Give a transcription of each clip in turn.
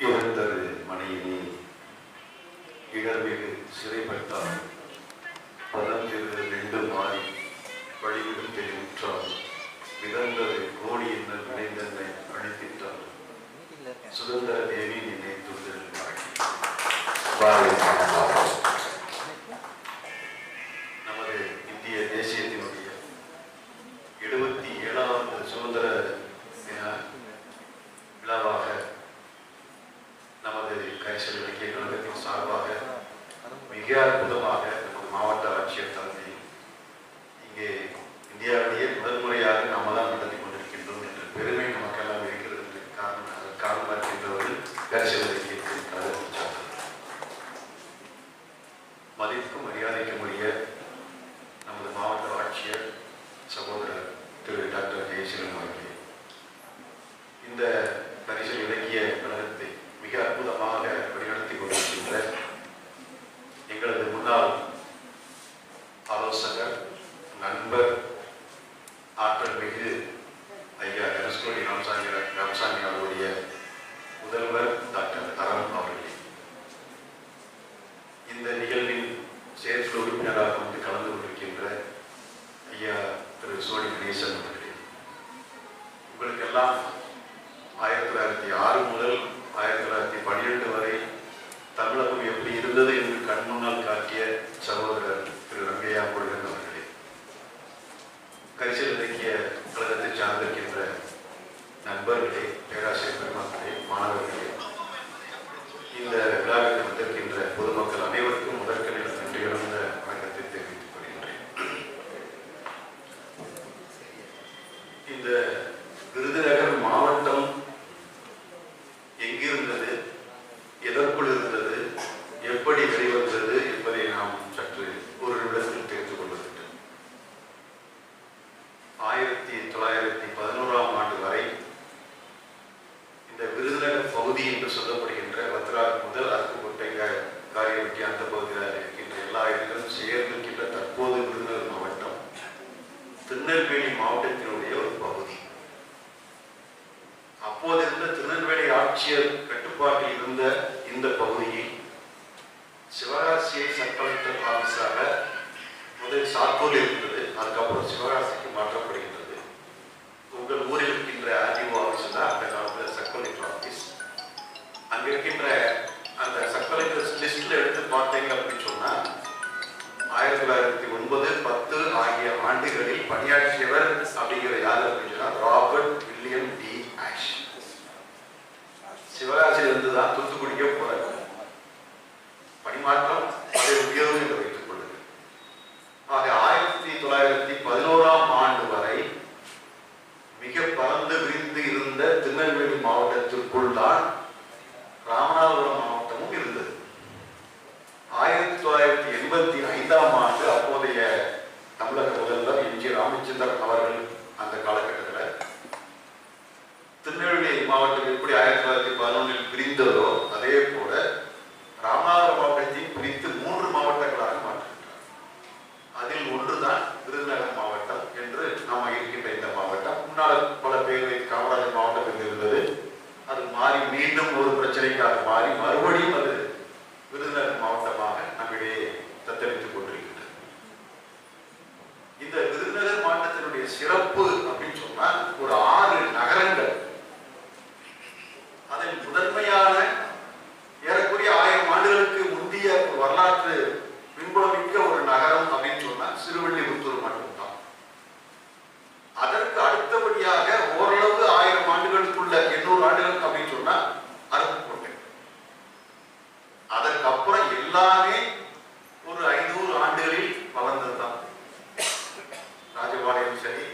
இகழ்ந்தது மனையினே இடர்மிகு சிறைப்பட்டார் பதந்திரு ரெண்டு மாறி வழிவிடும் தெளிவுற்றார் விதந்தது கோடி என்ன விளைந்தன்னை அழித்திட்டார் சுதந்திர தேவி நினைத்துள்ளில் நமது இந்திய தேசியத்தினுடைய 77வது சுதந்திர தின விழாவாக நமது கரிசல் இலக்கிய கழகத்தின் சார்பாக மிக அற்புதமாக நமது மாவட்ட ஆட்சியர் தலைமை இங்கே இந்தியாவிலேயே முதல் முறையாக நாம தான் நடத்தி கொண்டிருக்கின்றோம் என்ற பெருமை நமக்கெல்லாம் இருக்கிறது என்று காரணமாக இருக்கின்றவர்கள் கரிசல் இலக்கியத்தின் கழகத்தின் சார்ந்தவர். மதிப்புக்கும் மரியாதைக்கும் உரிய நமது மாவட்ட ஆட்சியர் சகோதரர் திரு டாக்டர் ஜெயசீலன் அவர்களே, இந்த கரிசல் இலக்கிய கழகத்தை மிக அற்புதமாக வழிநடத்தி கொண்டிருக்கின்ற எங்களது முன்னாள் ஆலோசகர் நண்பர் ஆற்றல் மிகு ஐயா தனுஷ்கோடி ராமசாமி அவருடைய முதல்வர் டாக்டர் அறம் அவர்களே, இந்த நிகழ்வின் செயற்குழு உறுப்பினராக வந்து கலந்து கொண்டிருக்கின்ற ஐயா திரு சோழி கணேசன் அவர்களே, உங்களுக்கெல்லாம் 1906 முதல் 1912 வரை தமிழகம் எப்படி இருந்தது என்று கண்முன்னால் காட்டிய சகோதரர் திரு ரங்கையா முருகன் அவர்களே, கரிசல் இலக்கிய கழகத்தை சார்ந்திருக்கின்ற நண்பர்களே, பேராசிரியர் பெருமக்களே, மாணவர்களே, இந்த விழாவிற்கு வந்திருக்கின்ற பொதுமக்கள் அனைவருக்கும் முதற்கனில் நன்றி கலந்த வணக்கத்தை தெரிவித்துக் கொள்கின்றேன். இந்த விருதுநகர் மாவட்டம் எங்கிருந்தது, எதற்குள் இருந்தது, எப்படி வெளிவந்தது என்பதை நாம் சற்று ஒரு நிமிடத்தில் தெரிந்து கொள்ள வேண்டும். 1911ஆம் ஆண்டு வரை இந்த விருதுநகர் பகுதி என்று சொல்லப்படுகின்ற வத்ராக் முதல் அருப்புக்கோட்டை காரியவட்டி அந்த பகுதியில் இருக்கின்ற எல்லா இடங்களும் சேர்ந்திருக்கின்ற தற்போது விருதுநகர் மாவட்டம் திருநெல்வேலி மாவட்டத்தினுடைய ஒரு பகுதி. அப்போது இருந்த திருநெல்வேலி ஆட்சியர் கட்டுப்பாட்டில் இருந்த இந்த பகுதியில் சிவகாசியை சப் கலெக்டர் ஆபீஸாக முதல் சாத்தூர் இருந்தது, அதுக்கப்புறம் சிவகாசிக்கு மாற்றப்படுகின்றது. உங்கள் ஊரில் இருக்கின்ற ஆர்டிஓ ஆபீஸ் தான் அந்த காலத்தில் சப் கலெக்டர் ஆபீஸ். அங்க இருக்கின்ற அந்த சப் கலெக்டர் லிஸ்ட்ல எடுத்து பார்த்தீங்க அப்படின்னு சொன்னா 1909, 10 ஆகிய ஆண்டுகளில் பணியாற்றியவர் அப்படிங்கிற யார் அப்படின்னு சொன்னா ராபர்ட் வில்லியம் டி ஆஷ். சிவகாசியில் இருந்துதான் தூத்துக்குடிக்கே போறாரு. பணிமாற்றம் அதை உயர்வு என்று வைத்துக் கொள்ளுங்கள். ஆக 1911ஆம் ஆண்டு வரை மிக பறந்து விரிந்து இருந்த திருநெல்வேலி மாவட்டத்திற்குள் தான் ராமநாதபுரம் மாவட்டமும் இருந்தது. 1985ஆம் ஆண்டு அப்போதைய தமிழக முதல்வர் எம்.ஜி. ராமச்சந்திரன் அவர்கள் அந்த காலகட்டத்தில் திருநெல்வேலி மாவட்டம் எப்படி 1911இல் பிரிந்ததோ அதே போல ராமநாதபுரம் மாவட்டத்தையும் பிரித்து 3 மாவட்டங்களாக மாற்றுகின்றார். அதில் ஒன்றுதான் விருதுநகர் மாவட்டம் என்று நாம் இருக்கின்ற இந்த மாவட்டம். முன்னால் பல பேர் காமராஜர் மாவட்டம் என்று இருந்தது, அது மாறி மீண்டும் ஒரு பிரச்சனைக்காக மாறி மறுபடியும் அது விருதுநகர் மாவட்டமாக நம்மிடையே தத்தளித்துக் கொண்டிருக்கின்றது. இந்த விருதுநகர் மாவட்டத்தினுடைய சிறப்பு அப்படின்னு சொன்னா ஒரு 6 நகரங்கள். அதில் முதன்மையான ஏறக்குறைய 1000 ஆண்டுகளுக்கு முந்தைய வரலாற்று பின்புலமிக்க ஒரு நகரம் அப்படின்னு சொன்னா சிறுவில்லிபுத்தூர் மட்டும்தான். அதற்கு அடுத்தபடியாக ஓரளவு 1000 ஆண்டுகளுக்குள்ள 800 ஆண்டுகள் அப்படின்னு சொன்னா அருப்புக்கோட்டை. அதற்கப்புறம் எல்லாமே ஒரு 500 ஆண்டுகளில் வளர்ந்ததுதான். ராஜபாளையம் சரி,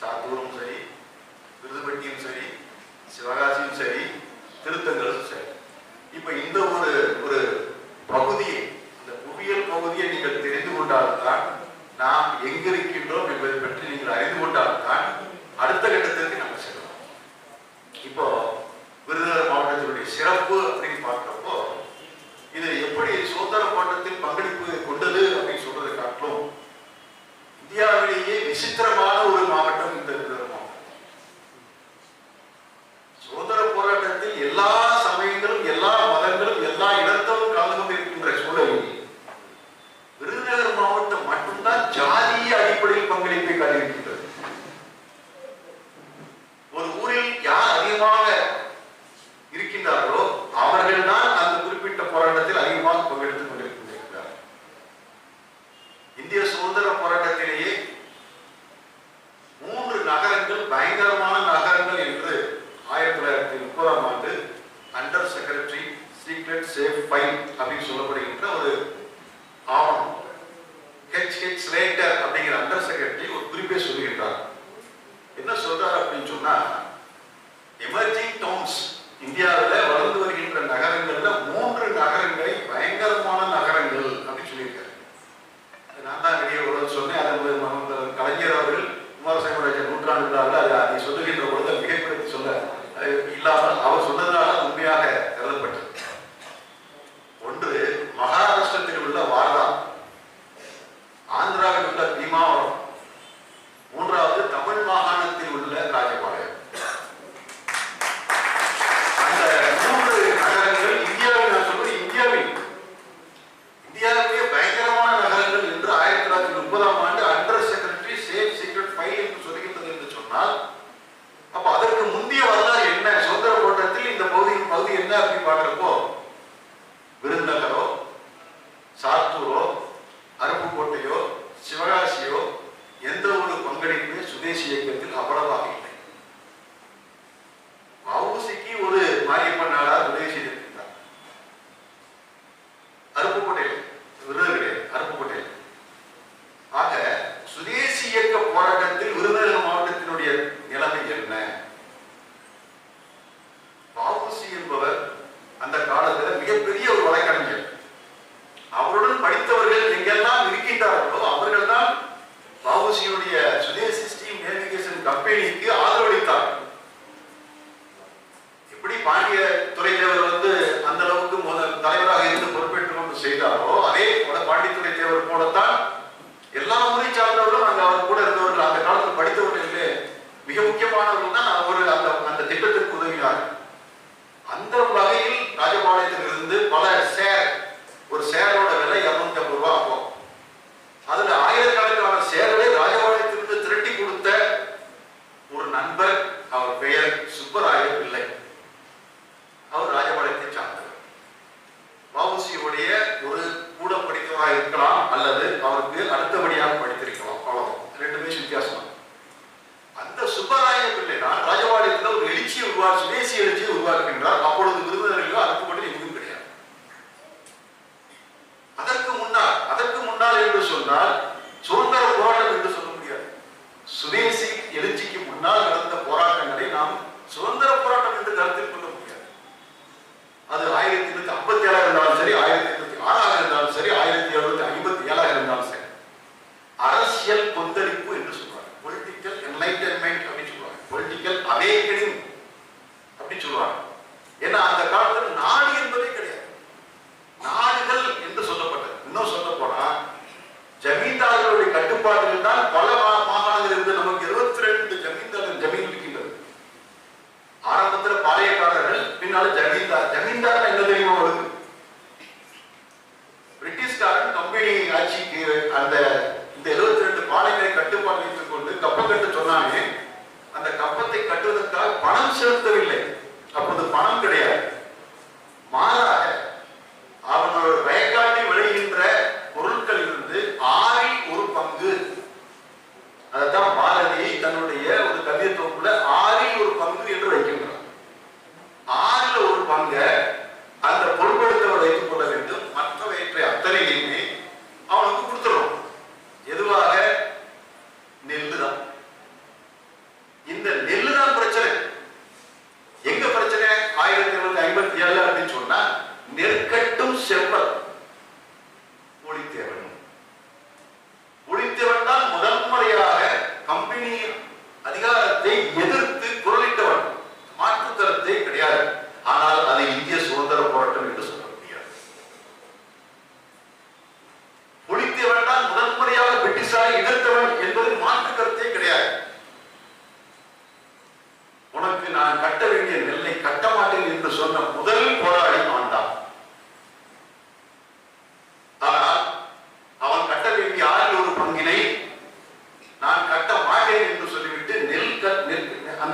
சாத்தூரும் சரி, விருதுப்பட்டியும் சரி, சிவகாசியும் சரி, திருத்தங்களும் சரி. இப்ப இந்த ஒரு பகுதியை, இந்த புவியியல் பகுதியை நீங்கள் தெரிந்து கொண்டால்தான், நாம் எங்க இருக்கின்றோம் என்பதை பற்றி நீங்கள் அறிந்து கொண்டால்தான் அடுத்த கட்டத்திற்கு நம்ம செல்லலாம். இப்போ விருதுநகர் மாவட்டத்தினுடைய சிறப்பு அப்படின்னு பார்க்கிறப்போ இது எப்படி சுதந்திர போராட்டத்தில் பங்களிப்பு கொண்டது அப்படின்னு சொல்றதை காட்டிலும் இந்தியாவிலேயே விசித்திரமான ஒரு மாவட்டம் இந்த விருதுநகர் மாவட்டம். சுதந்திர போராட்டத்தில் எல்லா சமயங்களும் சொன்னா எமர்ஜிங் டவுன்ஸ், இந்தியாவில் வளர்ந்து வருகின்ற நகரங்கள்ல 3 நகரங்களை பயங்கரமான நகரங்கள் அப்படின்னு சொல்லியிருக்காரு. நான் தான் வெளியே ஒரு சொன்னேன். அது கலைஞர் அவர்கள் குமாரசாமி நூற்றாண்டு விழாவில் அதை சொல்லுகின்ற பொழுது மிகைப்படுத்தி சொல்ல இல்லாமல் அவர் சொன்னதுனால உண்மையாக கருதப்பட்டது. ஒன்று மகாராஷ்டிரத்தில் உள்ள வார்தா, ஆந்திராவில் உள்ள பீமாவரம், 3வது தமிழ் மாகாணத்தில் உள்ள ராஜபாளையம். அந்த 3 நகரங்கள் இந்தியாவில், நான் சொல்வது இந்தியாவிலேயே பயங்கரமான நகரங்கள் என்று 1930ஆம் ஆண்டு under secretary safe secret file என்று சொல்லுகின்றது என்று சொன்னால், அப்ப அதற்கு முந்தைய வரலாறு என்ன, சுதந்திர போராட்டத்தில் இந்த பகுதி என்ன அப்படின்னு பார்க்கிறப்போ விருதுநகரோ, சாத்தூரோ, அருப்புக்கோட்டையோ, சிவகாசியோ எந்த ஒரு பங்களிப்பு சுதேசி இயக்கத்தில் அவ்வளவாக இல்லை. வஉசிக்கு ஒரு மாரியம்மன் நாடார் உதவி செய்திருக்கிறார். அருப்புக்கோட்டையில் விருது கிடையாது, அருப்புக்கோட்டையில். ஆக சுதேசி இயக்க போராட்டத்தில் விருதுநகர் மாவட்டத்தினுடைய நிலைமை என்ன? வஉசி என்பவர் அந்த காலத்தில் மிகப்பெரிய ஒரு வழக்கறிஞர். அவருடன் படித்தவர்கள் எங்கெல்லாம் இருக்கின்றார்களோ அவர்கள் தான் வஉசியுடைய சுதேசி ஸ்டீம் நேவிகேஷன் கம்பெனிக்கு ஆதரவளித்தார். எப்படி பாண்டிய துறைத்தேவர் அந்த அளவுக்கு தலைவராக இருந்து பொறுப்பேற்றுக் கொண்டு செய்தாரோ, அதே போல பாண்டித்துறை தேவர் போலத்தான் எல்லா ஊரை சார்ந்தவர்களும் அங்க அவர் கூட இருந்தவர்கள், அந்த காலத்தில் படித்தவர்களே மிக முக்கியமானவர்கள் தான் அவர் அந்த திட்டத்திற்கு உதவினார். அந்த வகையில் ராஜபாளையத்தில் இருந்து பல ஒரு சேரோட விலை 250 ரூபாய் ஆகும். அதுல ஆயிரக்கணக்கான சேரை ராஜபாளையத்திலிருந்து திரட்டி கொடுத்த ஒரு நண்பர், அவர் பெயர் சுப்பராய பிள்ளை. அவர் ராஜபாளையத்தை சார்ந்தவர். வஉசியுடைய ஒரு கூட படித்தவராக இருக்கலாம் அல்லது அவருக்கு அடுத்தபடியாக படித்திருக்கலாம், அவ்வளவு 2 பேரும் வித்தியாசம். அந்த சுப்பராய பிள்ளை தான் ராஜபாளையத்தில் ஒரு எழுச்சியை சுதேசி எழுச்சியை உருவாக்குகின்றார். அப்பொழுது விருதுநகரிலோ அருப்புக்கோட்டையில் எதுவும் கிடையாது. அதற்கு முன்னால் என்று சொன்னால் சுதந்திர போராட்டம் என்று சொல்ல முடியாது. சுதேசி எழுச்சிக்கு முன்னால் நடந்த போராட்டங்களை நாம் சுதந்திர போராட்டம் என்று கருத்தில் கொள்ள முடியாது. அது 1857 இருந்தாலும் சரி, 1806 இருந்தாலும் சரி, 1757 இருந்தாலும் சரி, அரசியல் கொந்தளிப்பு என்று சொல்றாங்க. பொலிட்டிக்கல் என்லைட்டன்மென்ட் அப்படின்னு சொல்லுவாங்க, பொலிட்டிக்கல் அவேக்கனிங் அப்படின்னு சொல்லுவாங்க. ஏன்னா அந்த காலத்தில் நாடு என்பதே கிடையாது, நாடுகள் என்று சொல்லப்பட்டது. இன்னும் சொல்ல போனா ஜமீன்தார்களுடைய கட்டுப்பாட்டில் தான் பல மாகாணங்கள் இருந்து நமக்கு 22 ஜமீன் இருக்கின்றது. ஆரம்பத்தில் பாளையக்காரர்கள், பின்னால் ஜமீன்தார் என்ன தெரியுமா வருது? பிரிட்டிஷ்காரன் கம்பெனி ஆட்சிக்கு இந்த 72 பாளையங்களை கட்டுப்பாடு வைத்துக் கொண்டு கப்பம் கட்ட சொன்னாங்க. அந்த கப்பத்தை கட்டுவதற்காக பணம் செலுத்தவில்லை. அப்போது பணம் கிடையாது. மாறாக அவர்களோட வயக்காட்டில் விளைகின்ற பொருட்கள் இருந்து 1/6 ஒரு பங்கு, அதைத்தான் பாரதி தன்னுடைய ஒரு கவிதை தொகுப்புல 1/6 ஒரு பங்கு என்று வைக்கின்றார். 1/6 ஒரு பங்கு அந்த பொருட்படுத்தவர் வைத்துக் கொள்ள வேண்டும். மற்றவற்றை அத்தனையுமே அவனுக்கு கொடுத்துடும். எதுவாக? நெல்லு தான். இந்த நெல்லு தான் பிரச்சனை. எங்க பிரச்சனை? 1757 அப்படின்னு சொன்னா நெற்கட்டும் செவ்வல் புலித்தேவன். புலித்தேவன் தான் முதல் முறையாக கம்பெனி அதிகாரத்தை எதிர்த்து குரலிட்டவன். மாற்றுத்தரத்தை கிடையாது. ஆனால் அது இந்திய சுதந்திர போராட்டம் என்று சொல்ல முடியாது. புலித்தேவன் தான் முதல் முறையாக பிரிட்டிஷாரை எதிர்த்தவன் என்பது மாற்று கருத்தே கிடையாது. உனக்கு நான் கட்ட வேண்டிய நெல்லை கட்ட மாட்டேன் என்று சொன்ன முதல் போராளி அவன் தான். ஆனால் அவன் கட்ட வேண்டிய 1/6 ஒரு பங்கினை நான் கட்ட மாட்டேன் என்று சொல்லிவிட்டு அந்த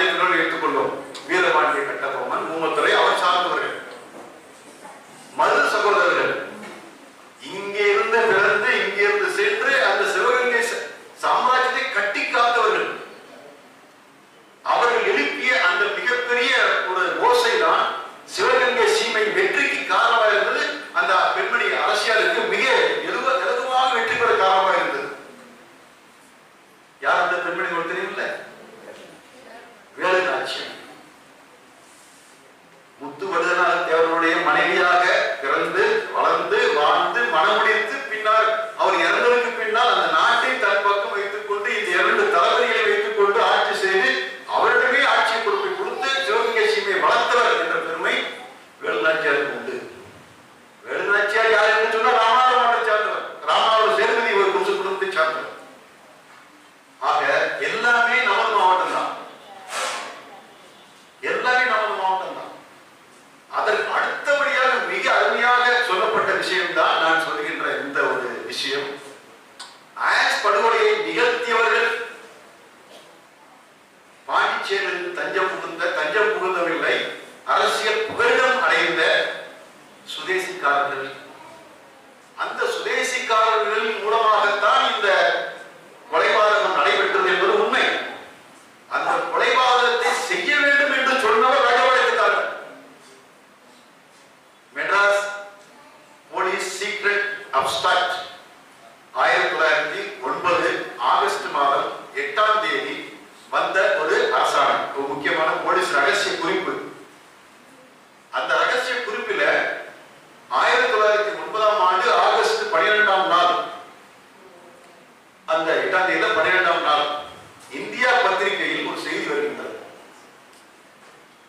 மாநிலத்தினோடு எடுத்துக்கொள்வோம். வீரபாண்டிய கட்டபொம்மன், ஊமத்துறை அவர் சார்ந்தவர்கள். மது சகோதரர்கள் இங்கே இருந்து பிறந்து இங்கே இருந்து சென்று அந்த சிவகங்கை சாம்ராஜ்யத்தை கட்டி காத்தவர்கள். அவர்கள் எழுப்பிய அந்த மிகப்பெரிய ஒரு ஓசை தான் சிவகங்கை சீமை வெற்றிக்கு காரணமாக இருந்தது. அந்த பெண்மணி அரசியலுக்கு மிக இலகுவாக வெற்றி பெற காரணமாக இருந்தது. யார் அந்த பெண்மணி ஒரு தெரியுமில்ல? வேலு நாச்சியார். முத்துவடுகநாத தேவருடைய மனைவியாக பிறந்து வளர்ந்து வாழ்ந்து மனமுடித்து பின்னால் அவர் இறந்ததற்கு பின்னால் அந்த நாட்டை தன் பக்கம் வைத்துக் கொண்டு இந்த 2 தளபதிகளை வைத்துக் கொண்டு ஆட்சி செய்து அவரிடமே ஆட்சி பொறுப்பை கொடுத்து சிவகங்கை சீமையை வளர்த்தவர் என்ற பெருமை வேலு நாச்சியாருக்கு உண்டு. வேலு நாச்சியார் யார் என்று சொன்னால் ராமநாத மாவட்டத்தை சார்ந்தவர், ராமநாதபுரம் சேதுபதி ஒரு குருசு குடும்பத்தை சார்ந்தவர். ஆக எல்லாமே நமது மாவட்டம் தான், எல்லாமே நமது மாவட்டம் தான். அதற்கு அடுத்தபடியாக மிக அருமையாக சொல்லப்பட்ட விஷயம் தான் நான் சொல்கின்ற இந்த ஒரு விஷயம். படுகொலையை நிகழ்த்தியவர்கள் பாண்டிச்சேரியில் தஞ்சம் புகுந்தவில்லை, அரசியல் புகலிடம் அடைந்த சுதேசிக்காரர்கள். அந்த சுதேசிக்காரர்கள் மூலமாகத்தான் இந்த கொலைபாதகம் நடைபெற்றது என்பது உண்மை. அந்த கொலைபாதகத்தை செய்ய வேண்டும் என்று சொன்னவர் ராஜபாளையத்துக்காரர். Madras police secret abstract 1909 August மாதம் 8ஆம் தேதி வந்த ஒரு அரசாணை, ஒரு முக்கியமான போலீஸ் ரகசிய குறிப்பு. அந்த ரகசிய குறிப்பில் 1909ஆம் ஆண்டு ஆகஸ்ட் 12ஆம் நாள், அந்த 8ஆம் தேதி 12ஆம் நாள் இந்தியா பத்திரிகையில் ஒரு செய்தி வருகின்றது.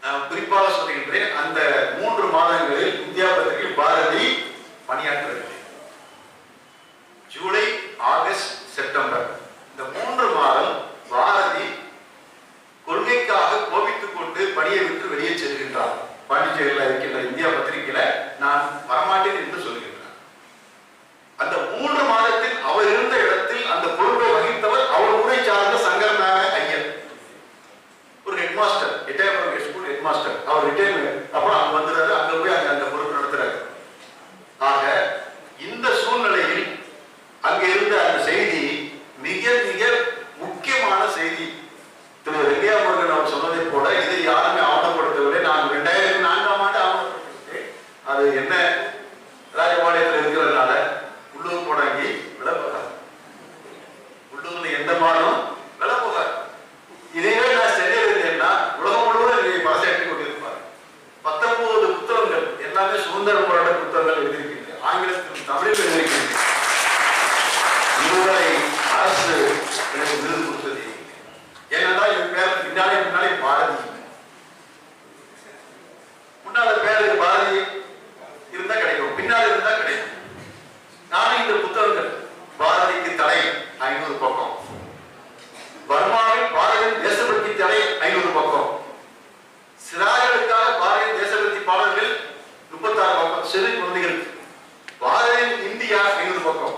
நான் குறிப்பாக சொல்கின்றேன், அந்த 3 மாதங்களில் இந்தியா பத்திரிகையில் பாரதி பணியாற்றவில்லை. ஜூலை, ஆகஸ்ட், செப்டம்பர் இந்த 3 மாதம் பாரதி கொள்கைக்காக கோபித்துக் கொண்டு பணியை விட்டு வெளியே செல்கின்றார். பாண்டிச்சேரியில் இருக்கின்ற இந்தியா பத்திரிகையில நான் வரமாட்டேன் என்று சொல்கின்றார். அந்த 3 மாதத்தில் அவர் இருந்த இடத்தில் அந்த பொறுப்பை வகித்தவர் அவர் ஊரை சார்ந்த சங்கரநாத ஐயர், ஒரு ஹெட்மாஸ்டர், எட்டயபுரம் ஸ்கூல் ஹெட்மாஸ்டர். அவர் ரிட்டையர்மெண்ட் அப்புறம் அங்க வந்துறாரு, அங்க போய் அந்த பொறுப்பு நடத்துறாரு. ஆக இந்த சூழ்நிலையில் அங்க இருந்த அந்த செய்தி மிக மிக முக்கியமான செய்தி. திரு வெங்கையா முருகன் அவர் சொன்னதை போல இதை யாருமே ஆவணப்படுத்தவில்லை. நான் 2004ஆம் ஆண்டு ஆவணப்படுத்திருக்கேன். அது என்ன, ராஜபாளையத்தில் இருக்கிறதுனால உள்ளூர் தொடங்கி விளப்பகார், உள்ளூர்ல எந்த மாதம் விளப்பகார். இதையே நான் சென்னையில் இருந்தேன்னா உலகம் முழுவதும் பரசாட்டி கொண்டிருப்பார். 19 புத்தகங்கள் எல்லாமே சுதந்திர போராட்ட புத்தகங்கள் எழுதியிருக்கின்றன, ஆங்கிலத்தில் தமிழில் எழுதியிருக்கின்றன. இதுவரை அரசு எனக்கு விருது கொடுத்தது ஏனென்றால் என் பேர் பின்னாலே பாரதி, முன்னால பேருக்கு பாரதி இருந்தா கிடைக்கும், பின்னால் இருந்தா கிடைக்கும். நானும் இந்த புத்தகங்கள் பாரதிக்கு தடை 500 பக்கம், பர்மாவில் பாரதியின் தேசபக்தி தடை 500 பக்கம், சிறார்களுக்காக பாரதியின் தேசபக்தி பாடல்கள் 36 பக்கம், சிறு குழந்தைகள் பாரதியின் இந்தியா 500 பக்கம்.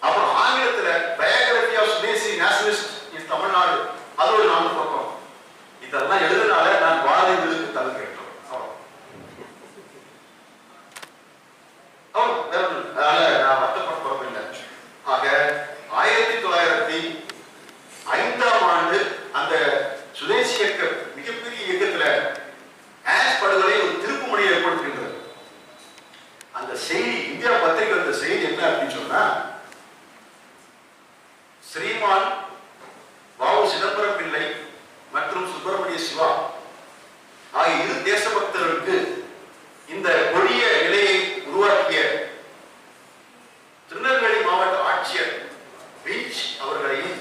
அப்புறம் ஆங்கிலத்துல பயோகிராபி ஆஃப் சுதேசி நேஷனலிஸ்ட் இன் தமிழ்நாடு, அது ஒரு 4 பக்கம். இதெல்லாம் எழுதுனால நான் பாரதி விருதுக்கு தலை கேட்டோம். அதனால நான் வருத்தப்பட போறதில்லை. ஆக 1905ஆம் ஆண்டு அந்த சுதேசி இயக்க மிகப்பெரிய இயக்கத்துல படுகொலை ஒரு திருப்பு முனையை ஏற்படுத்துகின்றது. அந்த செய்தி இந்தியா பத்திரிகை அந்த செய்தி என்ன அப்படின்னு சொன்னா, ஸ்ரீமான் வாவு சிதம்பரம் பிள்ளை மற்றும் சுப்பிரமணிய சிவா ஆகிய 2 தேசபக்தர்களுக்கு இந்த கொடிய நிலையை உருவாக்கிய திருநெல்வேலி மாவட்ட ஆட்சியர் பீச் அவர்களையும்,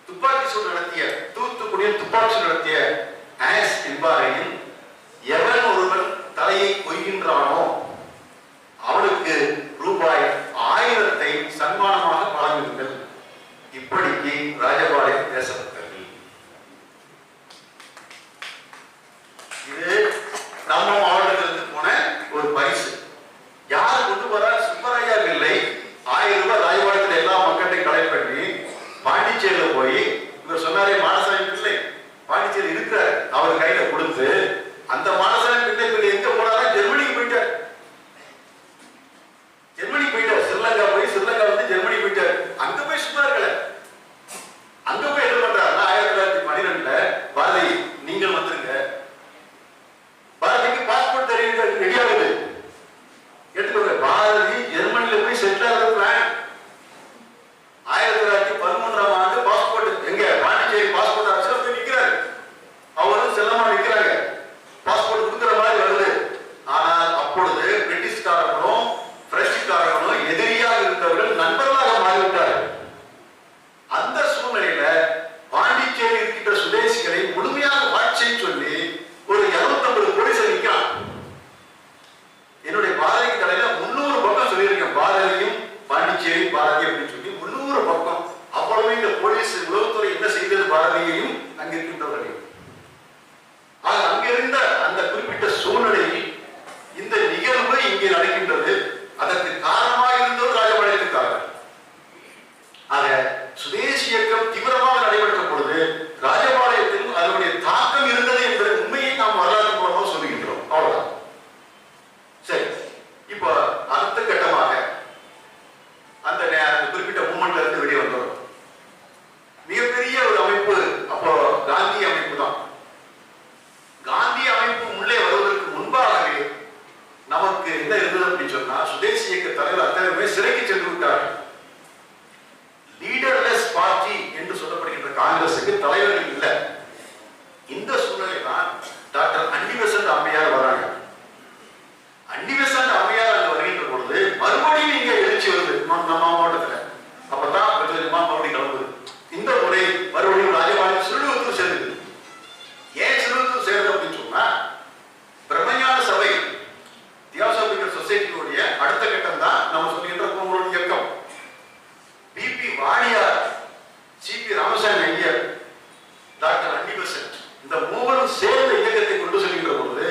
துப்பாக்கி சூடு நடத்திய தூத்துக்குடியில் துப்பாக்கி சூடு நடத்திய ஆஸ் என்பாரையும், எவன் ஒருவன் தலையை கொய்கின்றானோ அவனுக்கு ரூபாய் 1000 சன்மானமாக வழங்குங்கள். இப்படிக்கு ராஜபாளையம் தேசபக்தர்கள். இது நம்ம மாவட்டத்திலிருந்து போன ஒரு பரிசு. யார் கொண்டு வர? சுப்பராயா இல்லை. 1000 ரூபாய் ராஜபாளையத்தில் எல்லா மக்கள்கிட்டையும் கலெக்ட் பண்ணி பாண்டிச்சேரியில் போய் இவர் சொன்னாரே மானசாமி பிள்ளை, பாரதியையும் அங்கிருக்கின்றவர்களையும். அங்கிருந்த அந்த குறிப்பிட்ட சூழ்நிலையில் இந்த நிகழ்வு இங்கே நடக்கின்றது. அதற்கு காரணமாக இருந்தவர் ராஜபாளையத்துக்காரர். ஆக சுதேசி இயக்கம் தீவிரமாக நடைபெற்ற பொழுது ராஜபாளையத்தில் அதனுடைய தாக்கம் இருந்தது என்ற உண்மையை நாம் வரலாற்று மூலமாக சொல்லுகின்றோம். அவ்வளவுதான். சரி, இப்போ அடுத்த கட்டமாக அந்த குறிப்பிட்ட மூமெண்ட்ல இருந்து வெளியே வந்தோம். மிகப்பெரிய ஒரு அமைப்பு அப்போ காந்தி அமைப்பு தான். காந்தி அமைப்பு உள்ளே வருவதற்கு முன்பாகவே நமக்கு என்ன இருந்தது அப்படின்னு சொன்னா, சுதேசி இயக்க தலைவர் அத்தனை பேர் சிறைக்கு சென்று விட்டார்கள். லீடர்லெஸ் பார்ட்டி என்று சொல்லப்படுகின்ற காங்கிரசுக்கு தலைவர்கள் இல்லை. இந்த சூழ்நிலை தான் டாக்டர் அன்னிபெசன்ட் அம்மையார் வராங்க. அன்னிபெசன்ட் அம்மையார் அங்க வருகின்ற பொழுது மறுபடியும் இங்க எழுச்சி வருது நம்ம மாவட்டத்துல. அப்பதான் கொஞ்சம் கொஞ்சமா மறுபடியும் கிளம்புது. இந்த முறை மறுபடியும் ராஜபாளையம் சிறுவத்தூர் சேர்ந்தது. ஏன் சிறுவத்தூர் சேர்ந்தது அப்படின்னு சொன்னா, பிரம்மஞான சபை தியாசோபிக்கல் சொசைட்டியுடைய அடுத்த கட்டம் தான் நம்ம சொல்கின்ற கோமுருள் இயக்கம். பிபி வாணியார், C P Ramaswami Iyer, doctor Annie Besant இந்த மூவரும் சேர்ந்த இயக்கத்தை கொண்டு செல்கின்ற பொழுது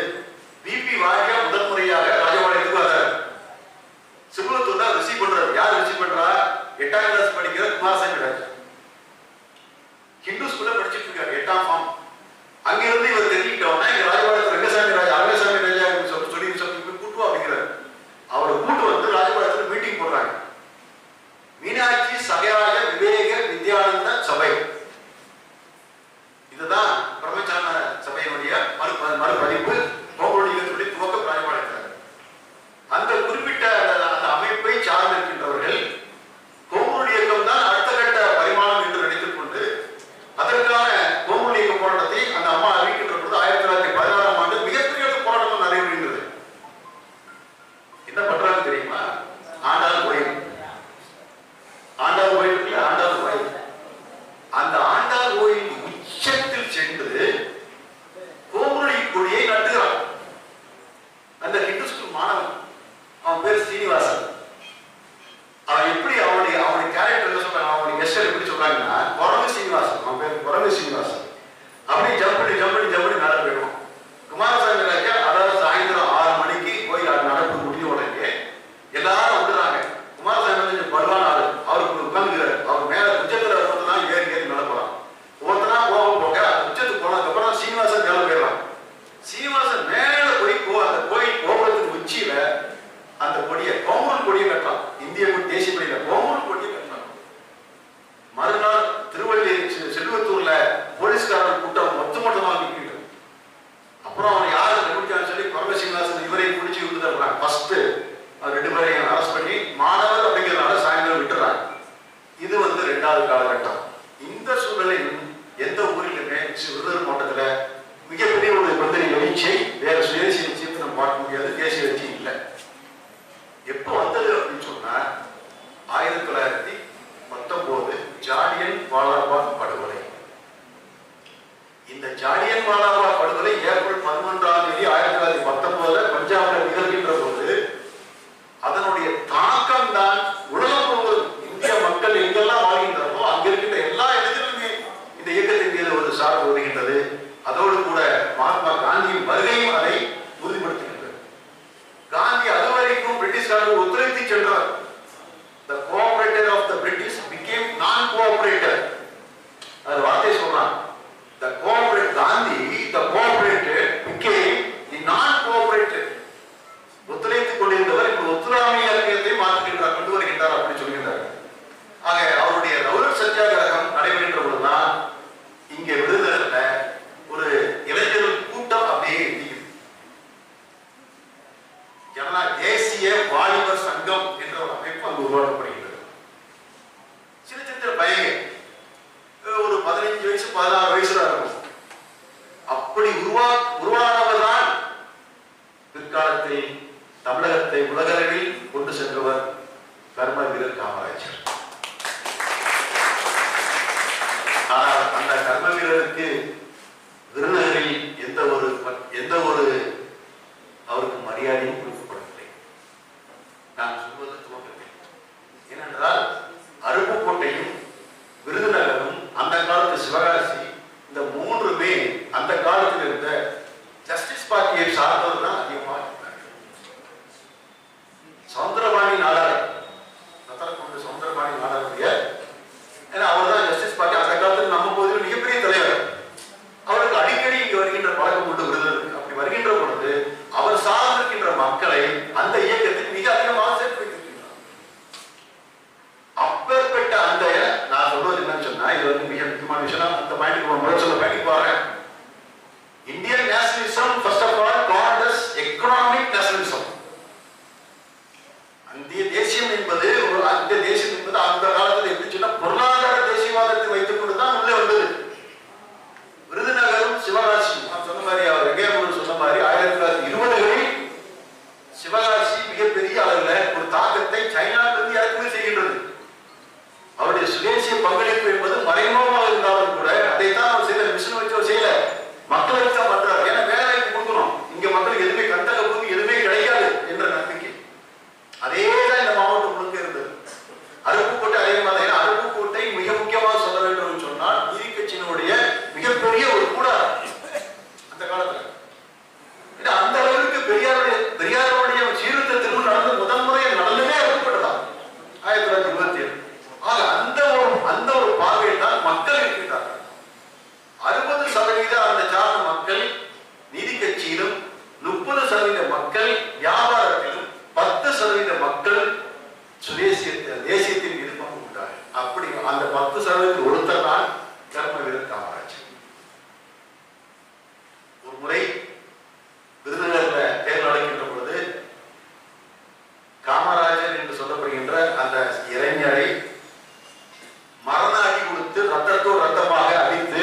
பிபி வாணியார் முதல் முறையாக ராஜபாளையத்துக்கு வர்றார். சிறுவத்தூர் தான் ரிசீவ் பண்றாரு. யார் ரிசீவ் பண்றா? 8ஆம் கிளாஸ் படிக்கிற குமாரசாமி ராஜா. ஹிந்து ஸ்கூல்ல படிச்சுட்டு இருக்காரு, 8ஆம் ஃபார்ம். அங்கிருந்து இவர் தெரிஞ்சுக்கிட்டோம்னா இங்க ராஜபாளையத்தில் ரங்கசாமி ராஜா சொல்லி கூட்டுவா அப்படிங்கிறார். அவரை கூட்டு வந்து ராஜபாளையத்தில் மீட்டிங் போடுறாங்க. மீனாட்சி சகராஜ விவேக வித்யானந்த சபை, இதுதான் பிரம்மஞான சபையினுடைய மறுபதிப்பு. கோமுருள் துவக்கம் ராஜபாளையத்தில். அந்த குறிப்பிட்ட அந்த அமைப்பை சார்ந்திருக்கின்றவர்கள் கோமுருள் இயக்கம் தான் அடுத்த கட்ட பரிமாணம் என்று நினைத்துக் கொண்டு அதற்கான கோமுருள் இயக்க போராட்டத்தை அந்த அம்மா அறிவிக்கின்ற பொழுது 1916ஆம் ஆண்டு மிகப்பெரிய போராட்டம் நடைபெறுகின்றது. என்ன பண்றாங்க தெரியுமா? ஆண்டாள் கோயில், ஆண்டாள் கோயில் இருக்குல்ல, ஆண்டாள் கோயில். அந்த ஆண்டாள் கோயில் உச்சத்தில் சென்று கோமுருள் கொடியை நட்டுகிறான். அந்த ஹிந்து ஸ்கூல் மாணவன், அவன் பேர் சீனிவாசன். அவன் எப்படி அவனுடைய கேரக்டர் சொல்றாங்க, அவனுடைய கெஸ்டர் எப்படி சொல்றாங்கன்னா, குரங்கு சீனிவாசன். அவன் பேர் குரங்கு சீனிவாசன். அப்படி ஜம்ப் பண்ணி மேல போயிடுவான். குமாரசாமி ராஜா அதாவது சாயந்தரம் 6 மணிக்கு போய் நடப்பு முடிஞ்ச உடனே எல்லாரும் விடுறாங்க. குமாரசாமி ராஜா பலவான ஆளு, அவருக்கு உட்காந்துக்கிறாரு. அவர் மேல உச்சத்துல ஒருத்தனா ஏறி நடக்கலாம். ஒருத்தனா போக உச்சத்துக்கு போனதுக்கு அப்புறம் சீனிவாசன் மேல போயிடலாம். சீனிவாசன் மேல போய் அந்த கோயில் கோபுரத்துக்கு உச்சியில அந்த கொடியை கோமுருள் கொடியை கட்டலாம். இந்திய தேசிய கொடியில கோமுருள் கொடியை கட்டலாம். மறுநாள் செல்வத்தூர்ல போலீஸ்காரர் கூட்டம் மொத்தமாக நிற்கிறது. அப்புறம் அவன் யாரை கண்டுபிடிச்சான்னு சொல்லி குரங்கு சீனிவாசன் இவரை பிடிச்சி விட்டுதான் ஃபர்ஸ்ட் 2 பேரையும் அரெஸ்ட் பண்ணி மாணவர் அப்படிங்கிறதுனால சாயந்தரம் விட்டுறாங்க. இது 2வது காலகட்டம். இந்த சூழ்நிலையும் எந்த ஊரிலுமே விருதுநகர் மாவட்டத்துல மிகப்பெரிய ஒரு எழுச்சியை வேற சுயேசி எழுச்சியை நம்ம பார்க்க முடியாது. தேசிய எழுச்சி இல்லை. எப்போ வந்தது அப்படின்னு சொன்னா 1919 ஜாலியன் வாலாபாக் படுகொலை. இந்த ஜாலியன் வாலாபாக் படுகொலை ஏப்ரல் 11ஆம் தேதி 1919 பஞ்சாப்ல நிகழ்கின்ற போது அதனுடைய தாக்கம் தான் உலகம் முழுவதும் இந்திய மக்கள் எங்கெல்லாம் வாழ்கின்றனோ அங்கிருக்கின்ற எல்லா இடங்களிலுமே இந்த இயக்கத்தின் மீது ஒரு சார்பு வருகின்றது. அதோடு கூட மகாத்மா காந்தியின் வருகையும் அதை உறுதிப்படுத்துகின்றது. காந்தி அதுவரைக்கும் பிரிட்டிஷ்காரர்கள் ஒத்துழைத்து சென்றார். The cooperator of the British became non-cooperator. அது வார்த்தை சொல்றான். The cooperator Gandhi, the cooperator became the non-cooperator. ஒத்துழைத்துக் கொண்டிருந்தவர் இப்ப ஒத்துழையாமை இயக்கத்தை மாற்றுகின்றார், கொண்டு வருகின்றார் அப்படி சொல்கின்றார். ஆக அவருடைய ரவுலட் சத்தியாகிரகம் நடைபெறுகின்ற பொழுதுதான் இங்கே விருதுநகர்ல ஒரு இளைஞர்கள் கூட்டம் அப்படியே தேசிய வாலிபர் சங்கம் என்ற ஒரு அமைப்பு அங்கு உருவாக்கப்படுகின்றது. சின்ன சின்ன பையன் ஒரு 15 வயசு 16 வயசுல இருக்கும். அப்படி உருவானவர்தான் பிற்காலத்தில் தமிழகத்தை உலகளவில் கொண்டு சென்றவர் கர்ம வீரர் காமராஜர். ஆனால் அந்த கர்ம வீரருக்கு விருதுநகரில் எந்த ஒரு அவருக்கு மரியாதையும் கொடுக்கப்படவில்லை. நான் சொல்வது துவக்கத்தில் ஏனென்றால் அருப்புக்கோட்டையும் விருதுநகரும் அந்த காலத்து சிவகாசி பாயிண்ட் முதல் சொன்ன பாயிண்ட் போறேன். Indian nationalism first of all called as economic nationalism. இந்திய தேசியம் என்பது அந்த தேசியம் என்பது அந்த காலத்தில் எப்படி சொன்னா பொருளாதார தேசியவாதத்தை வைத்துக் கொண்டுதான் உள்ளே வந்தது. விருதுநகரும் சிவகாசியும் நான் சொன்ன மாதிரி அவர் வெங்கையமுரு சொன்ன மாதிரி 1920களில் சிவகாசி மிகப்பெரிய அளவில் ஒரு தாக்கத்தை சைனாவிலிருந்து இறக்குமதி செய்கின்றது. அவருடைய சுதேசிய பங்களிப்பு என்பது மறைமுகமாக இருந்தாலும் கூட அதைத்தான் அவர் செய்யல, மிஷின் வச்சு அவர் செய்யல, மக்களை வச்சு தான் பண்றாரு. ஏன்னா வேலை வாய்ப்பு கொடுக்கணும், இங்க மக்களுக்கு எதுவுமே கந்தக பூமி எதுவுமே கிடைக்காது என்ற நம்பிக்கை அதேதான் இந்த மாவட்டம் முழுக்க இருந்தது. அருப்புக்கோட்டை அதே மாதிரி. ஏன்னா அருப்புக்கோட்டை மிக முக்கியமாக சொல்ல வேண்டும் என்று சொன்னால் நீதி கட்சியினுடைய மிகப்பெரிய ஒரு கூடாரம் அந்த காலத்துல. அந்த அளவுக்கு பெரியாருடைய சீர்திருத்தத்திற்கு நடந்த முதல் முறையை நடந்ததே அருப்புக்கோட்டைதான் 1927. ஆக அந்த ஒரு பார்வையில் தான் மக்கள் இருக்கின்றார்கள். 60% அந்த சார்ந்த மக்கள் நீதி கட்சியிலும், 30% மக்கள் வியாபாரத்திலும், 10% மக்கள் தேசியத்தின் மீது பங்கு கொண்டார்கள். அப்படி அந்த 10% ஒருத்தர் தான் கர்மவீரர் காமராஜர். ஒரு முறை விருதுநகர்ல தேர்தல் நடக்கின்ற பொழுது காமராஜர் என்று சொல்லப்படுகின்ற அந்த இளைஞரை மரண அடி கொடுத்து ரத்தத்தோடு ரத்தமாக அடித்து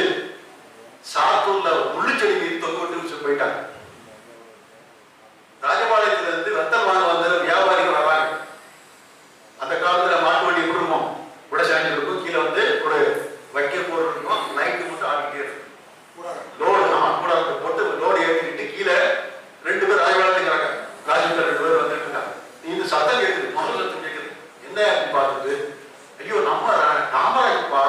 சாத்தூர்ல முள்ளுச்செடி மீது தொங்க விட்டு போயிட்டாங்க. ராஜபாளையத்திலிருந்து ரத்தம் வாங்க வந்த வியாபாரிகள் வர்றாங்க. அந்த காலத்துல மாட்டு வண்டி குடும்பம் கூட சாஞ்சி இருக்கும், கீழே வந்து ஒரு வைக்க போர் இருக்கும், நைட்டு மட்டும் ஆடிக்கிட்டே இருக்கும். லோடு கூடாரத்தை போட்டு லோடு ஏற்றிக்கிட்டு கீழே 2 பேர் ராஜபாளையத்துக்கு ராஜபாளையத்தில் 2 பேர் வந்துட்டு இருக்காங்க. இந்த சத்தம் கேட்குது, மகள் சத்தம் கேட்குது. என்ன அப்படின்னு பார்த்துட்டு, ஐயோ நம்ம காமராஜப்பா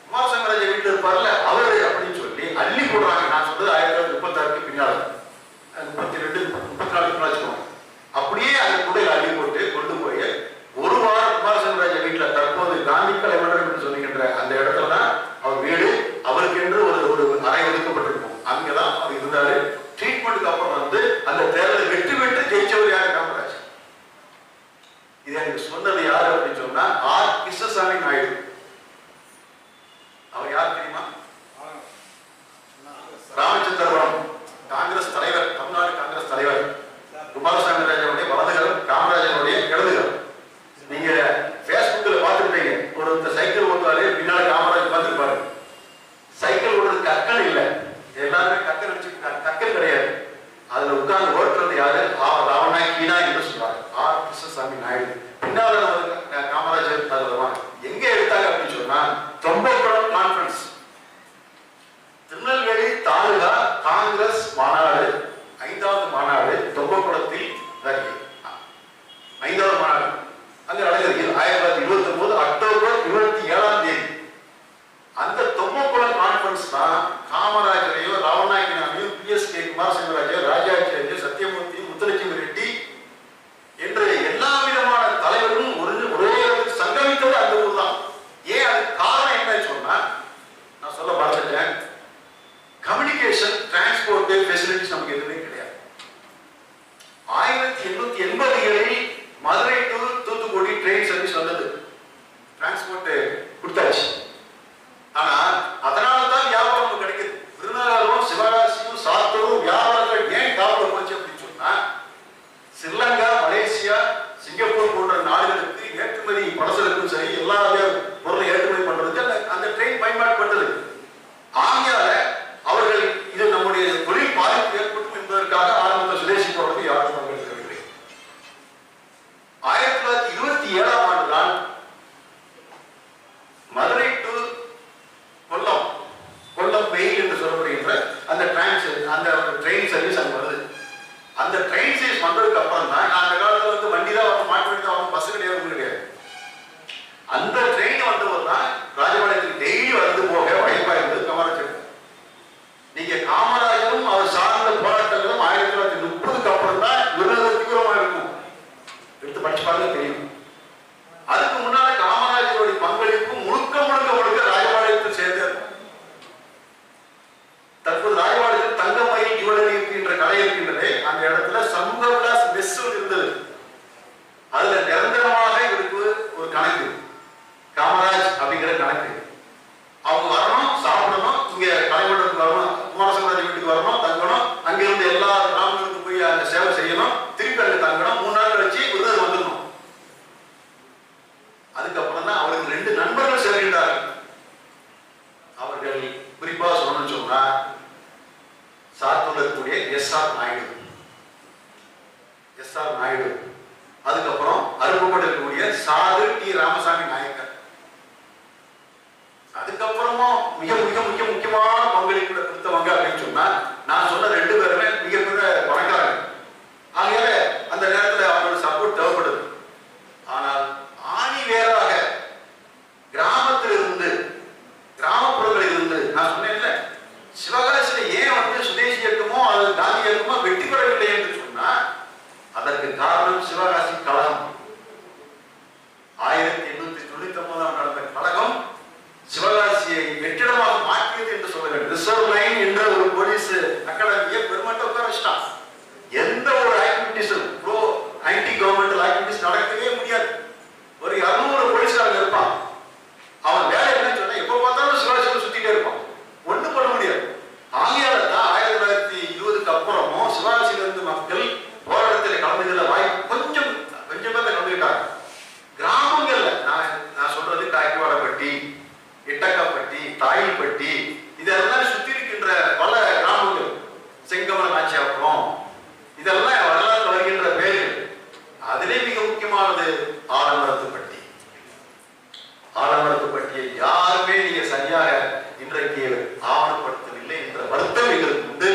உமாசங்கராஜ வீட்டில் இருப்பார்ல அவரு அப்படின்னு சொல்லி அள்ளி போடுறாங்க. நான் சொல்றது 1936 பின்னால 32 34 வச்சுக்கோங்க. அப்படியே அந்த குடையில் அள்ளி போட்டு கொண்டு போய் ஒரு வாரம் உமாசங்கராஜ வீட்டில் தற்போது காந்தி கலை மன்றம் என்று சொல்லுகின்ற அந்த இடத்துல தான் அவர் வீடு, அவருக்கு என்று ஒரு அறை ஒதுக்கப்பட்டிருக்கும். அங்கதான் அவர் இருந்தாரு. ட்ரீட்மெண்ட்டுக்கு அப்புறம் வந்து அந்த தேர்தலை வெற்றி பெற்று ஜெயிச்சவர் யாரு? காமராஜ். இதை எனக்கு சொன்னது யாரு அப்படின்னு சொன்னா ஆர். கிருஷ்ணசாமி நாயுடு. அவர் யார் தெரியுமா? ராமச்சந்திரபுரம் காங்கிரஸ் தலைவர், தமிழ்நாடு காங்கிரஸ் தலைவர். குமாரசாமி ராஜனுடைய வலதுகரம், காமராஜனுடைய இடதுகரம். நீங்க பேஸ்புக்ல பார்த்துருப்பீங்க, ஒரு சைக்கிள் ஓட்டுவாரு, பின்னாடி காமராஜ் பார்த்துருப்பாரு. சைக்கிள் ஓடுறது கற்கள் இல்லை, எல்லாருமே கற்கள் வச்சுக்கிட்டாங்க. கற்கள் கிடையாது, அதுல உட்கார்ந்து ஓட்டுறது யாரு? ராவணா கீனா என்று சொல்றாரு ஆர். கிருஷ்ணசாமி நாயுடு. பின்னால காமராஜர் வருவாங்க. எங்க எடுத்தாங்க அப்படின்னு சொன்னா தொம்பக்குளம் கான்ஃபரன்ஸ், திருநெல்வேலி தாலுகா காங்கிரஸ் மாநாடு, 5வது மாநாடு தொம்பக்குளத்தில் 5வது மாநாடு அங்க நடக்கிறது 1929 அக்டோபர் 27 அந்த தொம்பக்குளம் கான்ஃபரன்ஸ் தான் காமராஜரையோ, ராவணாயகினாவையும், PSK குமாரசாமிராஜோ, ராஜாச்சாரியோ, சத்தியமூர்த்தி, முத்துலட்சுமி ரெட்டி என்ற எல்லா விதமான தலைவர்களும் ஒரே சங்கமித்தது அந்த ஊர் தான். ஏன் அது காரணம் என்னன்னு சொன்னா, நான் சொல்ல மறந்துட்டேன், கம்யூனிகேஷன் டிரான்ஸ்போர்ட் ஃபெசிலிட்டிஸ் நமக்கு எதுவுமே கிடையாது. 1880களில் Madurai to Thoothukudi train service வந்தது, டிரான்ஸ்போர்ட் கொடுத்தாச்சு. ஆனா அதனால தான் வியாபாரம் கிடைக்கிறது எஸ்.ஆர். நாயுடு, அதுக்கப்புறம் அருப்புக்கோட்டை இருக்கக்கூடிய சாது டி. ராமசாமி நாயக்கர். அதுக்கப்புறமா மிக மிக மிக முக்கியமான பங்களிப்பு கொடுத்தவங்க அப்படின்னு சொன்னா நான் சொன்ன 2 பேருமே மிகப்பெரிய பணக்காரங்க. ஆகையால அந்த நேரத்தில் அவங்களோட சப்போர்ட் தேவைப்படுது. ஆனால் ஆணி வேறாக கிராமத்திலிருந்து, கிராமப்புறங்களில் இருந்து நான் சொன்னேன்ல, சிவகாசியில ஏன் சுதேசி இயக்கமோ அல்லது காந்தி இயக்கமோ வெற்றி பெறவில்லை என்று சொன்னா அதற்கு காரணம் சிவகாசி கழகம். 1899 நடந்த கழகம் சிவகாசியை வெற்றிடமாக மாற்றியது என்று சொல்ல வேண்டும். ரிசர்வ் லைன் என்ற ஒரு போலீஸ் அகாடமியை பெருமட்ட உட்கார வச்சிட்டான். எந்த ஒரு ஆக்டிவிட்டிஸும் ப்ரோ ஆன்டி கவர்மெண்டல் ஆக்டிவிட்டிஸ் நடக்கவே முடியாது. ஒரு 200 போலீஸ்காரங்க இருப்பான். அவன் வேலை என்னன்னு சொன்னா எப்ப பார்த்தாலும் சிவகாசியில் சுத்திட்டே இருப்பான். ஒண்ணும் பண்ண முடியாது. ஆகையால தான் 1920க்கு அப்புறமும் சிவகாசியில இருந்து மக்கள் போராட்டத்தில் கலந்துகல வாய்ப்பு கொஞ்சம் பேர் கலந்துக்கிட்டாங்க. கிராமங்கள்ல நான் சொல்றது காய்க்குவாடப்பட்டி, எட்டக்காப்பட்டி, தாயில்பட்டி இதெல்லாம் சுத்தி இருக்கின்ற பல கிராமங்கள், செங்கமல நாச்சியாபுரம், இதெல்லாம் வரலாறு வருகின்ற பேர்கள். அதிலே மிக முக்கியமானது ஆலமரத்துப்பட்டி. ஆலமரத்துப்பட்டியை யாருமே நீங்க சரியாக இன்றைக்கு ஆவணப்படுத்தவில்லை என்ற வருத்தம் எங்களுக்கு உண்டு.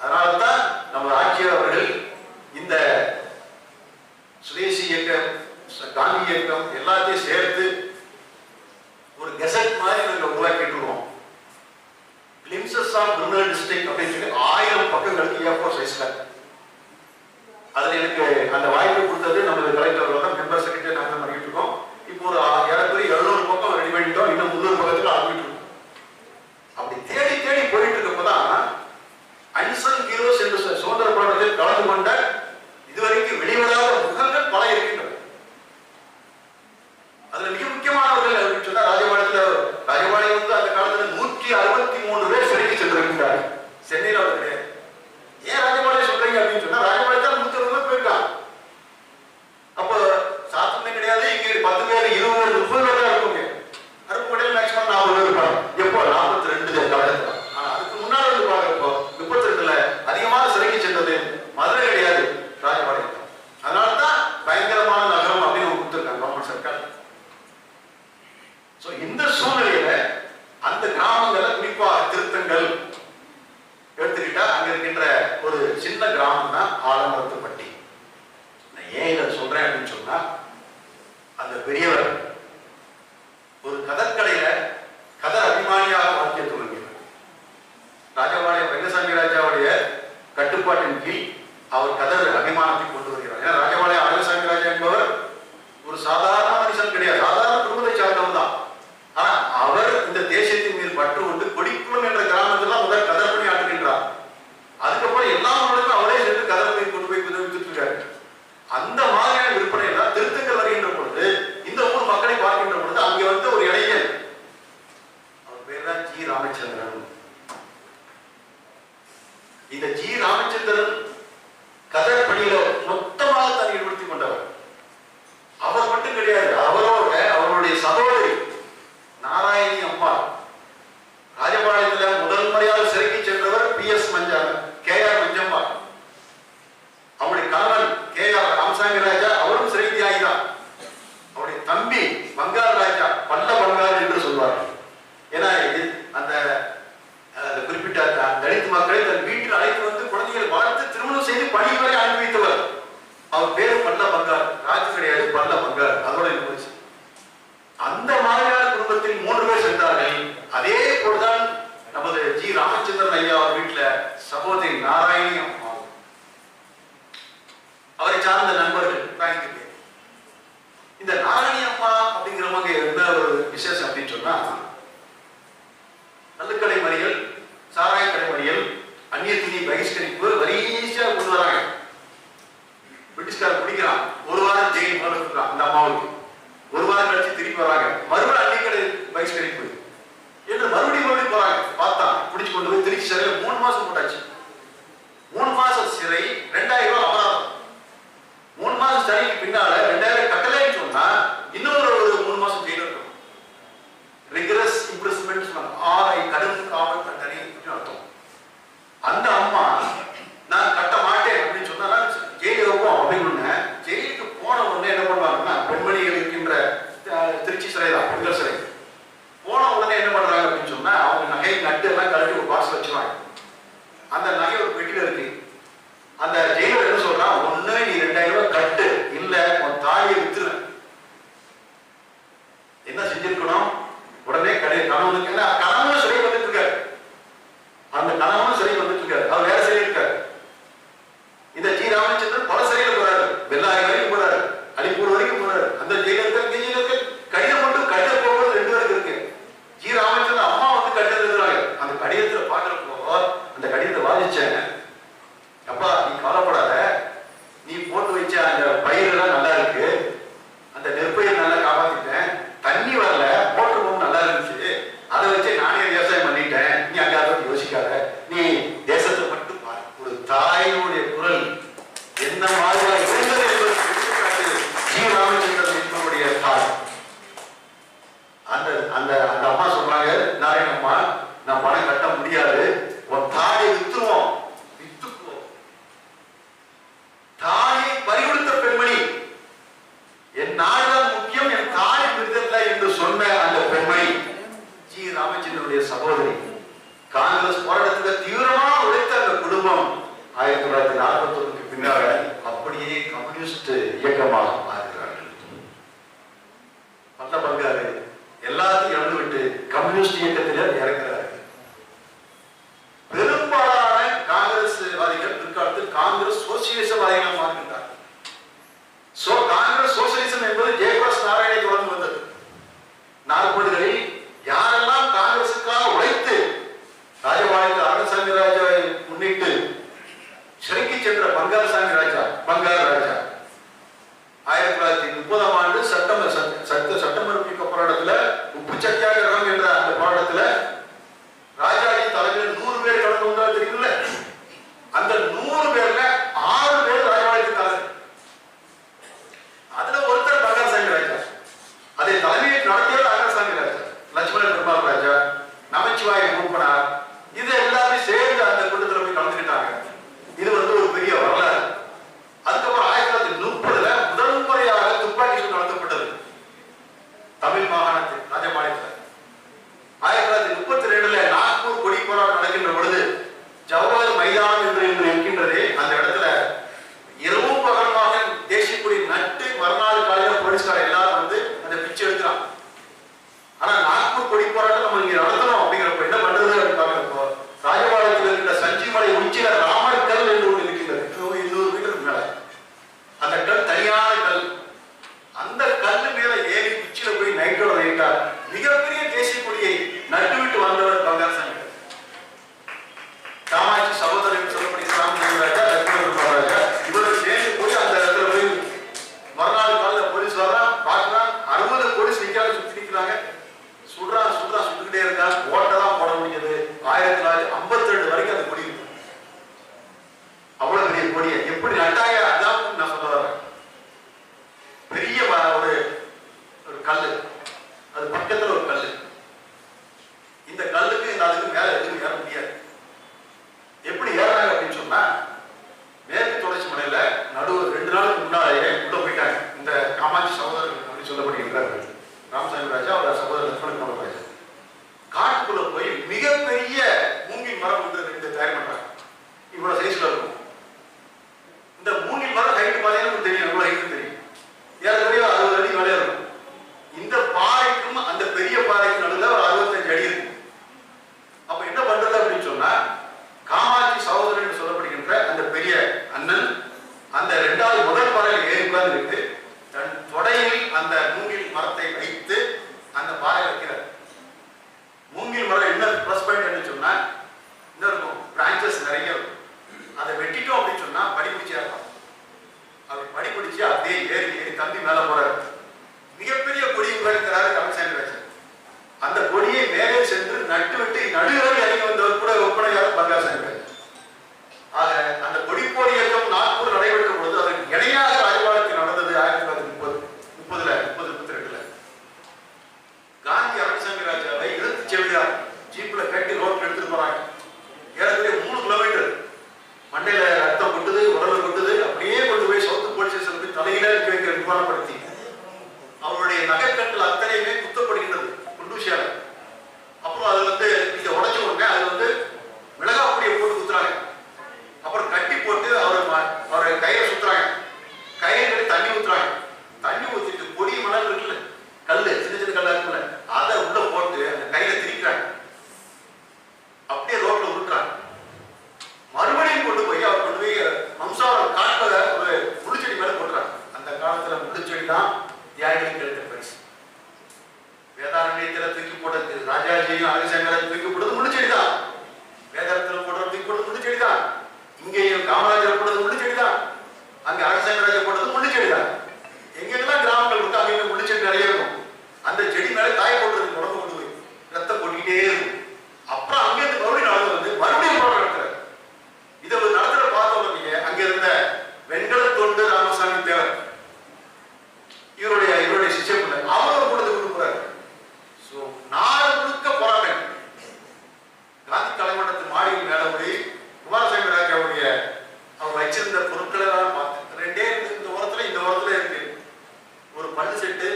அதனால்தான் நம்ம ஆட்சியர் அவர்கள் இந்த சுதேசி இயக்கம், காந்தி இயக்கம் எல்லாத்தையும் சேர்த்து ஒரு கெசட் மாதிரி நாங்கள் உருவாக்கிட்டு இருக்கோம். கிளிம்சஸ் ஆஃப் ரூரல் டிஸ்ட்ரிக்ட் அப்படின்னு சொல்லி 1000 பக்கங்களுக்கு A4 சைஸ்ல. அதுல எனக்கு அந்த வாய்ப்பு கொடுத்தது நமது கலெக்டர் தான், மெம்பர் செக்ரட்டரி நாங்கள் பண்ணிட்டு இருக்கோம். இப்போ ஒரு ஏறக்குறைய 700 பக்கம் ரெடி பண்ணிட்டோம். இன்னும் 300 பக்கத்துக்கு ஆரம்பிட்டு இருக்கோம். அப்படி தேடி தேடி போயிட்டு இருக்கப்பதான் அன்சங் ஹீரோஸ் என்று சுதந்திர போராட்டத்தில் கலந்து கொண்ட இதுவரைக்கும் வெளிவராத முகங்கள் பல இருக்கின்றன. அதுல மிக முக்கியமானவர்கள் அப்படின்னு சொன்னா ராஜபாளையம் அந்த காலத்துல 163 பேர் சிறைக்கு சென்றிருக்கிறார்கள். சென்னையில் அவர் கிடையாது. ஏன் ராஜபாளையம் சொல்றீங்க அப்படின்னு சொன்னா ராஜபாளையத்தான் 160 பேர் போயிருக்காங்க. அப்போ சாத்தமே கிடையாது. இங்க 10 பேர் 20 30 பேர் தான் இருக்குங்க. அருப்புக்கோட்டையில் மேக்சிமம் 40 பேர் இருப்பாங்க. எப்போ 42 காலத்துல. ஆனா அதுக்கு முன்னாடி வந்து பாக்குறப்போ 32ல அதிகமான சிறைக்கு சென்றது மதுரை கிடையாது, ராஜபாளையம். அதனாலதான் பயங்கரமான நகரம் அப்படின்னு கொடுத்துருக்காங்க கவர்மெண்ட் சர்க்கார். இந்த சூழ்நிலையில அந்த கிராமங்கள்ல குறிப்பாக திருத்தங்கள் எடுத்துக்கிட்டா அங்க இருக்கின்ற ஒரு சின்ன கிராமம் தான் ஆலமரத்துப்பட்டி. நான் ஏன் இதை சொல்றேன் அப்படின்னு சொன்னா அந்த பெரியவர் ஒரு கதற்கடையில கதர் அபிமானியாக வாழ்க்கை தொடங்கினார். ராஜபாளையம் ரங்கசாமி ராஜாவுடைய கட்டுப்பாட்டின் கீழ் அவர் கதர் அபிமானத்தை கொண்டு வருகிறார். ஏன்னா ராஜபாளையம் ரங்கசாமி ராஜா என்பவர் ஒரு சாதாரண மனுஷன் கிடையாது, சாதாரண குடும்பத்தை சார்ந்தவர் தான். ஆனா அவர் இந்த தேசத்தின் மீது பற்று கொண்டு கொடிக்குளம் என்ற கிராமத்தில் முதல் கதர் பணி ஆற்றுகின்றார். அதுக்கப்புறம் எல்லா மக்களுக்கும் அவரே சென்று கதர் பணி கொண்டு போய் வித்துட்டு இருக்காரு. அந்த மாதிரியான விற்பனை எல்லாம் திருத்தங்கள் வருகின்ற பொழுது இந்த ஊர் மக்களை பார்க்கின்ற பொழுது அங்கே வந்து ஒரு இளைஞன், அவர் பேர் தான் ஜி. ராமச்சந்திரன். இந்த ஜி. ராமச்சந்திரன் கதர் பணியில மொத்தமாக தன்னை ஈடுபடுத்திக் கொண்டவர். அவர் மட்டும் கிடையாது, அவருடைய சகோதரி நாராயணி அம்மா ராஜபாளையத்தில் முதல் முறையாக சிறைக்கு சென்றவர் PS KR மஞ்சம்மா. அவருடைய கணவன் KR ராமசாமி ராஜா, அவரும் சிறை தியாகிதான். அவருடைய தம்பி பங்கார் ராஜா, பல்ல பங்கார் என்று சொல்வார்கள். ஏன்னா அந்த குறிப்பிட்ட தலித் மக்களை தன் வீட்டில் அழைத்து வந்து குழந்தைகளை வளர்த்து திருமணம் செய்து பணி வரை அனுப்பி வைத்தவர். அவர் பேர் பல்ல பங்கார், ராஜு கிடையாது, பல்ல பங்கார். அதோட இருந்துச்சு. அந்த மாதிரியான குடும்பத்தில் 3 பேர் சென்றார்கள். அதே போலதான் நமது ஜி. ராமச்சந்திரன் ஐயா அவர் வீட்டில் சகோதரி நாராயணி அம்மா, அவரை சார்ந்த நண்பர்கள் 5 பேர். இந்த நாராயணி அம்மா அப்படிங்கிறவங்க எந்த ஒரு விசேஷம் அப்படின்னு சொன்னா நல்லுக்கடை மறியல், சாராய கடை மறியல், அந்நிய துணி பகிஷ்கரிப்பு வரிசையா கொண்டு வராங்க. பிரிட்டிஷ்காரர் பிடிக்கிறான், 1 வாரம் ஜெயில் இருக்கிறான் அந்த அம்மாவுக்கு. 1 வாரம் கழிச்சு திருப்பி வராங்க, மறுபடியும் அன்னைக்கடை பகிஷ்கரிப்பு என்று மறுபடியும் போறாங்க. பார்த்தா பிடிச்சு கொண்டு போய் திருச்சி சிறையில 3 மாசம் போட்டாச்சு. 3 மாசம் சிறை, 2000 ரூபாய் அபராதம். 3 மாசம் சிறைக்கு பின்னால 2000 கட்டளைன்னு சொன்னா இன்னொரு 3 மாசம் ஜெயில இருக்கும். ரிகரஸ் இம்ப்ரெஸ்மெண்ட், கடும் காவல் தண்டனை அர்த்தம். அந்த அம்மா, நான் அந்த நகை ஒரு பெட்டியில இருக்கு. அந்த ஜெயிலர் என்ன சொல்றான், ஒண்ணு நீ 2000 ரூபாய் கட்டு, இல்ல உன் தாலியை வித்துரு. என்ன செஞ்சிருக்கணும்? உடனே கணவனுக்கு என்ன, கணவனும் சிறை வந்துட்டு இருக்காரு, அந்த கணவனும் சிறை வந்துட்டு இருக்காரு, அவர் வேற சிறை இருக்காரு. இந்த ஜி ராமச்சந்திரன் பல சிறையில் போறாரு, வெள்ளாரி வரைக்கும் போறாரு, அலிப்பூர் வரைக்கும் போறாரு. அந்த ஜெயிலருக்கு கடிதம் மட்டும் கடித போகும்போது 2 பேருக்கு இருக்கு. ஜி ராமச்சந்திரன் அம்மா வந்து கடிதம் எழுதுறாங்க. அந்த கடிதத்துல பாக்குறப்போ அந்த கடிதத்தை வாசிச்சேன். அப்பா நீ கவலைப்படாத, நீ போட்டு வச்ச அந்த பயிரெல்லாம் நல்லா இருக்கு, அந்த நெற்பயிர் நல்லா காப்பாத்திட்டேன், தண்ணி வரல, மோட்டர் போகும் நல்லா இருந்துச்சு, அதை வச்சு நானே விவசாயம் பண்ணிட்டேன், நீ அங்க அதை யோசிக்காத, நீ தேசத்தை மட்டும் பாரு. ஒரு தாயினுடைய குரல் என்ன மாதிரி இருந்தது என்பது ஜி ராமச்சந்திரன் என்பவருடைய தாய். அந்த அந்த அந்த அம்மா சொல்றாங்க, நாராயணம்மா நான் பணம் கட்ட முடியாது, உன் தாயை வித்துருவோம், வித்துக்குவோம். தாயை பறிகொடுத்த பெண்மணி, என் நாடுதான் முக்கியம், என் தாய் விருதல்ல என்று சொன்ன அந்த பெண்மணி ஜி ராமச்சந்திரனுடைய சகோதரி. காங்கிரஸ் போராட்டத்துக்கு தீவிரமா உழைத்த அந்த குடும்பம் 1941 பின்னாக அப்படியே கம்யூனிஸ்ட் இயக்கமாக மாறுகிறார்கள். பல்ல பங்காரு எல்லாத்தையும் இழந்துவிட்டு கம்யூனிஸ்ட் இயக்கத்திலே இறக்கிறார்கள். பெரும்பாலான காங்கிரஸ்வாதிகள் பிற்காலத்தில் காங்கிரஸ் சோசியலிசவாதிகள் மாறுகின்றார். காங்கிரஸ் சோசியலிசம் என்பது ஜெயபிரகாஷ் நாராயணனை தொடர்ந்து வந்தது. 40களில் யாரெல்லாம் காங்கிரசுக்காக உழைத்து ராஜபாளையத்தில் ஆனந்தசாமி ராஜாவை முன்னிட்டு சிறைக்கு சென்ற பங்காரு ராஜா 1930ஆம் ஆண்டு சட்டமன்ற போராட்டத்தில் உப்பு சத்தியாகிரகம் என்ற அந்த போராட்டத்தில் ராஜாஜி தலைமையில் 100 பேர் கலந்து கொண்டால் தெரியல. அந்த 100 பேர்ல 6 பேர் ராஜபாளையத்துக்கு கலந்து, அதுல ஒருத்தர் பங்காரசாமி ராஜா. அதை தலைமையை நடத்தியவர் ஆனந்தசாமி ராஜா, லட்சுமணன் பெருமாள் ராஜா, நமச்சிவாய மூப்பனார், இது எல்லாமே சேர்ந்து அந்த கூட்டத்தில் போய் கலந்துக்கிட்டாங்க. இது வந்து ஒரு பெரிய வரலாறு. அதுக்கப்புறம் 1930ல முதல் முறையாக துப்பாக்கி சூடு நடத்தப்பட்டது தமிழ் மாகாணத்தில் ராஜபாளையத்தில். 1932ல நாக்பூர் கொடி போராட்டம் நடக்கின்ற பொழுது ஜவஹர் மைதானம் என்று இருக்கின்றதே, அந்த இடத்துல இரவும் பகலுமாக தேசிய கொடி நட்டு மறுநாள் காலையில் போலீஸ்கார எல்லாரும் வந்து அந்த பிச்சை எடுக்கிறான். ஆனா நாக்பூர் கொடி போராட்டம் நம்ம இங்க நடத்தணும் அப்படிங்கிறப்ப என்ன பண்றது அப்படின்னு பாக்குறப்போ ராஜபாளையத்தில் இருக்கின்ற சஞ்சிமலை உச்சியில ராமர் கல் என்று ஒன்று இருக்கின்றது, 200 மீட்டருக்கு மேல. அந்த கல் தனியான கல், அந்த கல்லு மேல ஏறி உச்சியில போய் நைட்டோட நைட்டா மிகப்பெரிய தேசிய கொடியை நட்டுவிட்டு வந்தவர் பங்காரசாமி. காமாட்சி சகோதரன் சொல்லப்படுகிற ராமசாமி ராஜா, லட்சுமணன் ராஜா இவர்கள் சேர்ந்து போய் அந்த இடத்துல போய் மறுநாள் காலையில் போலீஸ் வர்றான், பார்க்கிறான், 60 போலீஸ் நிக்காத சுத்தி நிற்கிறாங்க. சுட்டுக்கிட்டே இருக்கா, ஓட்டதான் போட முடியாது. 1952 வரைக்கும் அந்த கொடி இருக்கு. அவ்வளவு பெரிய கொடியை எப்படி நட்டாங்க அதான் நான் சொல்ல வரேன். பெரிய ஒரு கல்லு, அது பக்கத்துல ஒரு கல்லு, இந்த கல்லுக்கு இந்த அதுக்கு மேல எதுவும் ஏற முடியாது. எப்படி ஏறாங்க அப்படின்னு சொன்னா, மேற்கு தொடர்ச்சி மலையில நடுவு 2 நாளுக்கு முன்னாலேயே உள்ள போயிட்டாங்க இந்த காமாட்சி சகோதரர்கள் அப்படின்னு சொல்லப்படுகிறார்கள். ராமசாமி ராஜா, அவரோட சகோதரர் லட்சுமணன் ராஜா காட்டுக்குள்ள போய் மிகப்பெரிய மூங்கில் மரம் வந்து 2 தயார் பண்றாங்க. இவ்வளவு சைஸ்ல இருக்கும். இந்த மூங்கில் மரம் ஹைட் பார்த்தீங்கன்னா தெரியும், எவ்வளவு ஹைட் தெரியும், ஏறக்குறைய 60 அடி மேலே இருக்கும். இந்த பாறைக்கும் அந்த பெரிய பாறைக்கு நடுவில் ஒரு 65 அடி இருக்கு. அப்ப என்ன பண்றது அப்படின்னு சொன்னா, காமாட்சி சகோதரன் என்று சொல்லப்படுகின்ற அந்த பெரிய அண்ணன் அந்த 2வது முதல் பாறையில் ஏறி உட்கார்ந்து தன் தொடையில் அந்த மூங்கில் மரத்தை வைத்து அந்த பாறை வைக்கிறார். மூங்கில் மரம் என்ன பிளஸ் பாயிண்ட் என்று சொன்னா, இந்த இருக்கும் பிரான்சஸ் நிறைய இருக்கும். அதை வெட்டிட்டோம் அப்படின்னு சொன்னா படிப்பிடிச்சா இருக்கும். அப்படி படிப்பிடிச்சு அப்படியே ஏறி ஏறி தம்பி மேல போறாரு. மிகப்பெரிய கொடி உருவாக்கிறாரு ராமசாமி ராஜா. அந்த கொடியை மேலே சென்று நட்டு விட்டு நடுவரை இறங்கி வந்தவர் கூட ஒப்பனையார் பங்காரசாமி ராஜா. ஆக அந்த கொடிப்போர் இயக்கம் நாக்பூர் நடைபெற்ற பொழுது அதற்கு இணையாக ராஜபாளையத்தில் நடந்தது 1932ல. காந்தி ராமசாமி ராஜாவை இழுத்து செல்கிறார். ஜீப்ல கட்டி ரோட்ல எடுத்துட்டு போறாங்க. ஏறக்குறைய 3 கிலோமீட்டர். மண்டையில ரத்தம் கொட்டுது, உடல்ல கொட்டுது. அப்படியே கொண்டு போய் சவுத் போலீஸ் ஸ்டேஷனுக்கு தலையில வைக்கிற நிர்மாணப்படுத்தி அவருடைய நகைக்கண்கள் அத்தனையுமே குத்தப்படுகின்றது குண்டூசியால. அப்புறம் அது வந்து இதை உடைச்ச உடனே அது வந்து மிளகா பொடியை போட்டு குத்துறாங்க. அழகுசங்கராஜ் தூக்கப்படுறது முள்ளுச்செடிதான். வேதாரத்தில் போடுறது தூக்கப்படுறது முள்ளுச்செடிதான். இங்கேயும் காமராஜர் போடுறது முள்ளுச்செடிதான். அங்க அழகுசங்கராஜர் போடுறது முள்ளுச்செடிதான். எங்கெல்லாம் கிராமங்கள் இருக்கு அங்கே முள்ளுச்செடி நிறைய இருக்கும். அந்த செடி மேல காய போடுறது உடம்பு கொண்டு போய் ரத்தம் கொட்டிக்கிட்டே இருக்கும். அப்புறம் அங்கிருந்து மறுபடியும் நடந்து வந்து மறுபடியும் போராட்டம் நடத்துறாரு. இதை நடத்துற பார்த்தவங்க அங்க இருந்த வெண்கல தொண்டு ராமசாமி தேவர் இவருடைய சிஷ்யம் அவரோட கூட்டத்தை கொடுக்குறாரு. நாடு முழுக்க போராட்டம். காந்தி தலைமன்றத்து மாடியில் மேல போய் குமாரசாமி ராஜாவுடைய அவர் வச்சிருந்த பொருட்களை எல்லாம் பார்த்து ரெண்டே இந்த ஓரத்துல இந்த ஓரத்துல இருக்கு. ஒரு பல்லு செட்டு,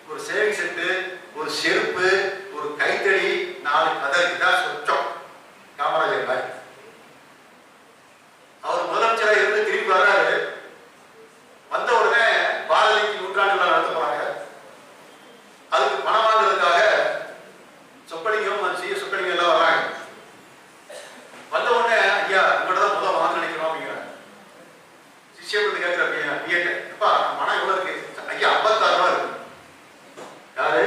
ஒரு சேவிங் செட்டு, ஒரு செருப்பு, ஒரு கைத்தடி, 4 கதர். இதான் சொச்சம் காமராஜர் மாதிரி. அவர் முதலமைச்சராக இருந்து திரும்பி வர்றாரு. வந்த உடனே பாரதிக்கு நூற்றாண்டு விழா நடத்த போறாங்க. அதுக்கு பணம் வாங்குறதுக்காக சொக்கலிங்கம் சொக்கலிங்கம் எல்லாம் வர்றாங்க. வந்த உடனே ஐயா உங்கள்கிட்ட தான் முதல் வாங்க நினைக்கிறோம் அப்படிங்கிறாங்க. சிஷ்யப்பட்டு கேட்கிறாங்க ஐயா அப்பா பணம் எவ்வளவு இருக்கு? ஐயா 56 ரூபா இருக்கு. யாரு?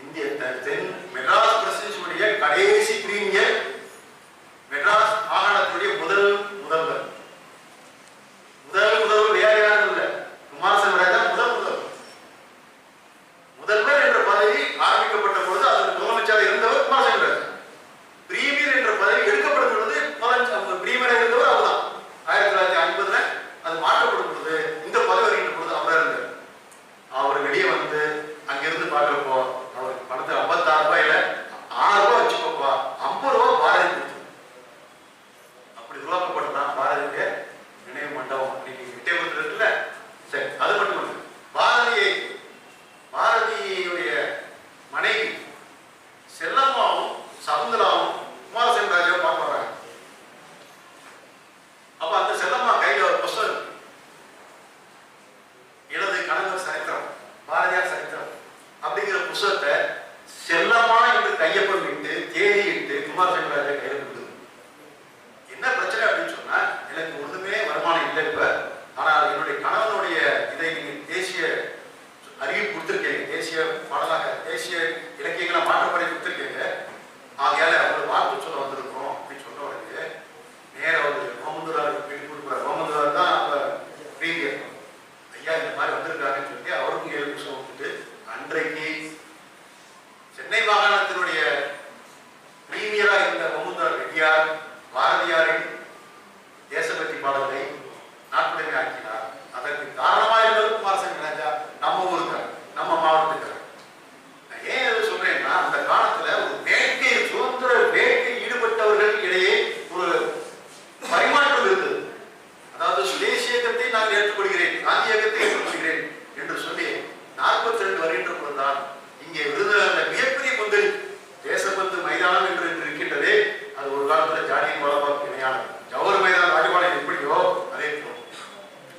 இந்திய தென் மெட்ராஸ் பிரசிடென்சியுடைய கடைசி பிரீமியர், மெட்ராஸ் மாகாணத்துடைய முதல்வர் வேற யாரும் இல்லை, குமாரசாமி ராஜா முதல்வர் என்ற பதவி ஆரம்பிக்கப்பட்ட பொழுது அதற்கு முதலமைச்சராக இருந்தவர் குமாரசாமி ராஜா. பிரீமியர் என்ற பதவி எடுக்கப்படும் பொழுது பிரீமியராக இருந்தவர் அவர்தான். 1950 அது மாற்றப்படும் பொழுது இந்த பதவி வருகின்ற பொழுது அவராக இருந்தார். அவர் வெளியே வந்து அங்கிருந்து பார்க்கிறப்போ அவருக்கு பணத்தை 56 ரூபாயில 6 ரூபாய் வச்சுக்கோப்பா, 50 ரூபாய் பாரதி கொடுத்து அப்படி உருவாக்கப்பட்டதான் பாரதிய நினைவு மண்டபம். எட்டயபுரத்தில் இருக்குல்ல, சரி அது மட்டும் இல்லை. பாரதியுடைய மனைவி செல்லம்மாவும் சகுந்தலாவும் குமாரசாமி ராஜாவை பார்க்க வர்றாங்க. அப்ப அந்த செல்லம்மா கையில ஒரு புஸ்தகம், எனது கணவர் சரித்திரம், பாரதியார் சரித்திரம் அப்படிங்கிற புஸ்தகத்தை செல்லம்மா என்று கையொப்பம் இட்டு தேதி இட்டு குமாரசாமி ராஜா கையில் கொடுக்குது. என்ன பிரச்சனை அப்படின்னு சொன்னா, எனக்கு ஒண்ணுமே வருமானம் இல்லை இப்ப, ஆனால் என்னுடைய கணவனுடைய இதை நீங்க தேசிய அறிவிப்பு கொடுத்திருக்கீங்க, தேசிய பாடலாக தேசிய இலக்கியங்களை மாற்றப்படி கொடுத்திருக்கீங்க, ஆகையால அவர் வாழ்த்து சொல்ல வந்திருக்கோம் அப்படின்னு சொன்ன உடனே நேரம் வந்து கோமந்தூராருக்கு போய் கொடுக்குறாரு. கோமந்தூரார் தான் அப்ப பிரீமியர். ஐயா இந்த மாதிரி வந்திருக்காங்கன்னு சொல்லி அவருக்கும் கேள்வி கொடுத்துட்டு அன்றைக்கு சென்னை மாகாணத்தினுடைய பிரீமியரா இருந்த கோமந்தூரார் ரெட்டியார் பாரதியாரின் தேசபக்தி பாடலை நாட்டுடைமை ஆக்கினார். அதற்கு காரணமா இருந்தது குமாரசாமி ராஜா, நம்ம ஊருக்கார், நம்ம மாவட்டத்துக்கார். ஏன் எது சொல்றேன்னா, அந்த காலத்துல ஒரு வேட்கை சுதந்திர வேட்கை ஈடுபட்டவர்கள் இடையே ஒரு பரிமாற்றம் இருந்தது. அதாவது சுதேசி இயக்கத்தை நான் ஏற்றுக்கொள்கிறேன், காந்தி இயக்கத்தை ஏற்றுக்கொள்கிறேன் என்று சொல்லி 42 வருகின்ற பொழுதுதான் இங்கே விருதுநகர்ல மிகப்பெரிய கொந்தளிப்பு. தேசபந்து மைதானம் என்று இருக்கின்றதே, அது ஒரு காலத்துல ஜாலியன் வாலாபாக் இணையானது. ஜவஹர் மைதானம் ராஜபாளையம் எப்படியோ அதே போல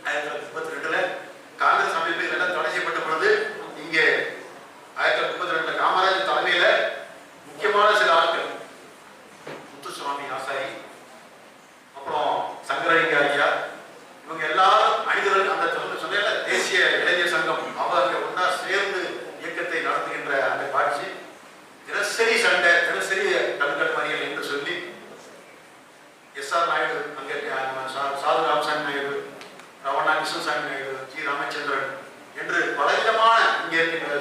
1932 காங்கிரஸ் அமைப்பு இதெல்லாம் தடை செய்யப்பட்ட பொழுது இங்கே 1932 காமராஜர் தலைமையில முக்கியமான சில ஆட்கள், முத்துசுவாமி ஆசாரி, அப்புறம் சங்கரலிங்க ஐயா, இவங்க எல்லாரும் மனிதர்கள் அந்த சொன்ன தேசிய இளைஞர் சங்கம் அவங்க ஒன்றா சேர்ந்து இயக்கத்தை நடத்துகின்ற அந்த காட்சி, தினசரி சண்டை, தினசரி கல்கட்டு மறியல் என்று சொல்லி எஸ்.ஆர். நாயுடு, அங்கே சாது ராமசாமி நாயுடு, ரவணா கிருஷ்ணசாமி நாயுடு, ஜி. ராமச்சந்திரன் என்று பலவிதமான இங்கே இருக்கின்ற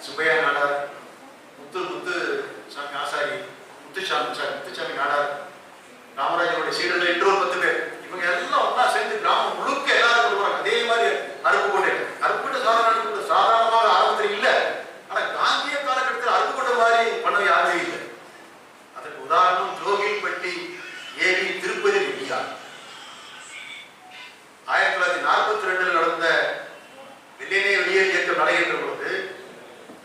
சுப்பையா நாடார், முத்துசாமி ஆசாரி, முத்துசாமி நாடார், ராமராஜனுடைய சீடர்கள் என்று ஒரு 10 பேர், இவங்க எல்லாம் ஒன்றா சேர்ந்து கிராமம் முழுக்க எல்லாரும் கொடுக்குறாங்க. அதே மாதிரி அருப்புக்கோட்டை சாதாரணமாக ஆரம்பத்தில் இல்லை, ஆனா காந்திய காலகட்டத்தில் அருப்புக்கோட்டை மாதிரி பண்ண யாருமே இல்லை. அதற்கு உதாரணம் ஜோகில்பட்டி ஏவி திருப்பதி ரெட்டியார். 1942 நடந்த வெள்ளையனே வெளியேறு இயக்கம் நடைபெற்ற பொழுது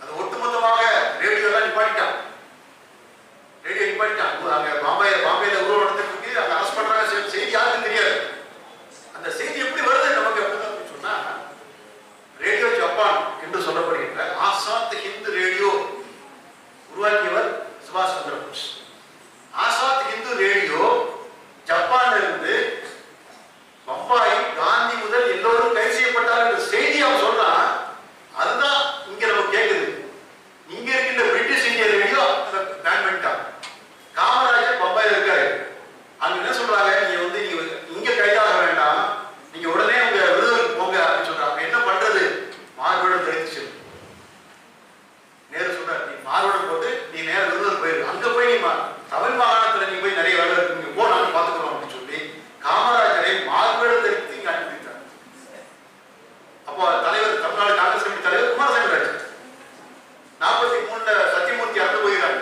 அது ஒட்டுமொத்தமாக ரேடியோ எல்லாம் நிப்பாட்டிட்டான். அங்க பாம்பேல உருவ நடந்துட்டு அங்க அரஸ்ட் பண்றாங்க, செய்தி யாருக்கும் தெரியாது. அந்த செய்தி எப்படி வருது நமக்கு அப்படின்னு சொன்னா, ரேடியோ ஜப்பான் என்று சொல்லப்படுகின்ற ஆசாத் ஹிந்து ரேடியோ உருவாக்கியவர் சுபாஷ் சந்திர போஸ். ஆசாத் ஹிந்து ரேடியோ ஜப்பான்ல இருந்து பம்பாய் காந்தி முதல் எல்லோரும் கைது செய்யப்பட்டார் என்ற செய்தி அவன் சொல்றான். அதுதான் இங்க நம்ம கேட்குது. இங்க இருக்கின்ற பிரிட்டிஷ் இந்திய ரேடியோ தமிழ் மாகாணத்துல நீங்க போய் நிறைய வேலை இருக்கு போ நாங்க பாத்துக்கிறோம் அப்படின்னு சொல்லி காமராஜரை மார்பெடு தெரிவித்து இங்க அனுப்பி வைத்தார். அப்போ தலைவர் தமிழ்நாடு காங்கிரஸ் கமிட்டி தலைவர் குமாரசாமி ராஜ் 43 சத்தியமூர்த்தி இறந்து போகிறார்.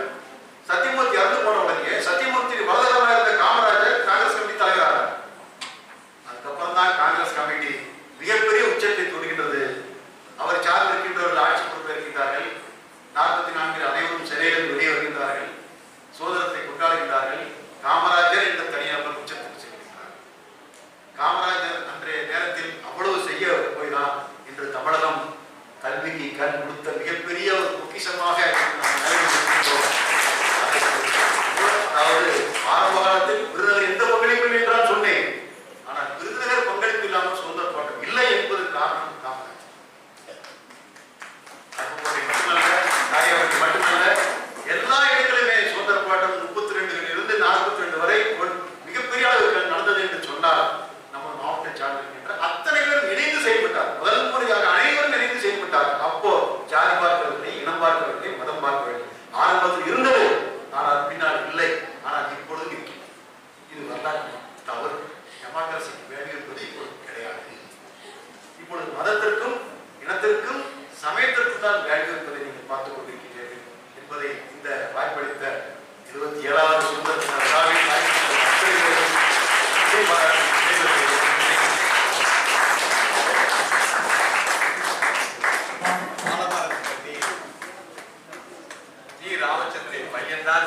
சத்தியமூர்த்தி இறந்து போன உடனே சத்தியமூர்த்தி வலதுகரமாக இருந்த காமராஜர் காங்கிரஸ் கமிட்டி தலைவராக. அதுக்கப்புறம் தான் காங்கிரஸ் கமிட்டி மிகப்பெரிய உச்சத்தை தொடுகின்றது. அவர் சார்ந்து இருக்கின்றவர்கள் ஆட்சி பொறுப்பேற்கின்றார்கள். 44 அனைவரும் சிறையில் வெளியே வருகின்றார்கள். சுதந்திரத்தை கொண்டாடுகின்றார்கள். காமராஜர் என்ற தனிநபர் உச்சத்துக்கு செல்கின்றார். காமராஜர் அன்றைய நேரத்தில் அவ்வளவு செய்ய போய்தான் இன்று தமிழகம் கல்விக்கு கண் கொடுத்த மிகப்பெரிய ஒரு பொக்கிஷமாக அதாவது ஆரம்ப காலத்தில் விருதுநகர் எந்த பங்களிப்பும் என்றால் சொன்னேன். ஆனால் விருதுநகர் பங்களிப்பு இல்லாமல் சுதந்திர போராட்டம் இல்லை என்பது காரணம் காமராஜர். மட்டுமல்ல எல்லா இடங்களிலுமே சுதந்திர போராட்டம் 32 இருந்து 42 வரை மிகப்பெரிய அளவுக்கு நடந்தது என்று சொன்னால் நம்ம மாவட்ட சார்ந்திருக்கின்ற அத்தனை பேரும் இணைந்து செயல்பட்டார். முதல் முறையாக அனைவரும் இணைந்து செயல்பட்டார். அப்போ ஜாதி பார்க்கவில்லை, இனம் பார்க்கவில்லை, மதம் பார்க்கவில்லை. ஆரம்பத்தில் இருந்தது, ஆனால் பின்னால் இல்லை. ஆனால் இப்பொழுது இருக்கிறது. இது வரலாற்று தவறு. டெமோக்ரஸிக்கு வேல்யூ என்பது இப்பொழுது கிடையாது. இப்பொழுது மதத்திற்கும் இனத்திற்கும் சமயத்திற்கும் தான் வேல்யூ என்பதை நீங்கள் பார்த்துக் கொண்டிருக்கிறீர்கள் என்பதை இந்த வாய்ப்பளித்த 27வது சுதந்திர தின விழாவில் ராமச்சந்திரன் பையன்தான்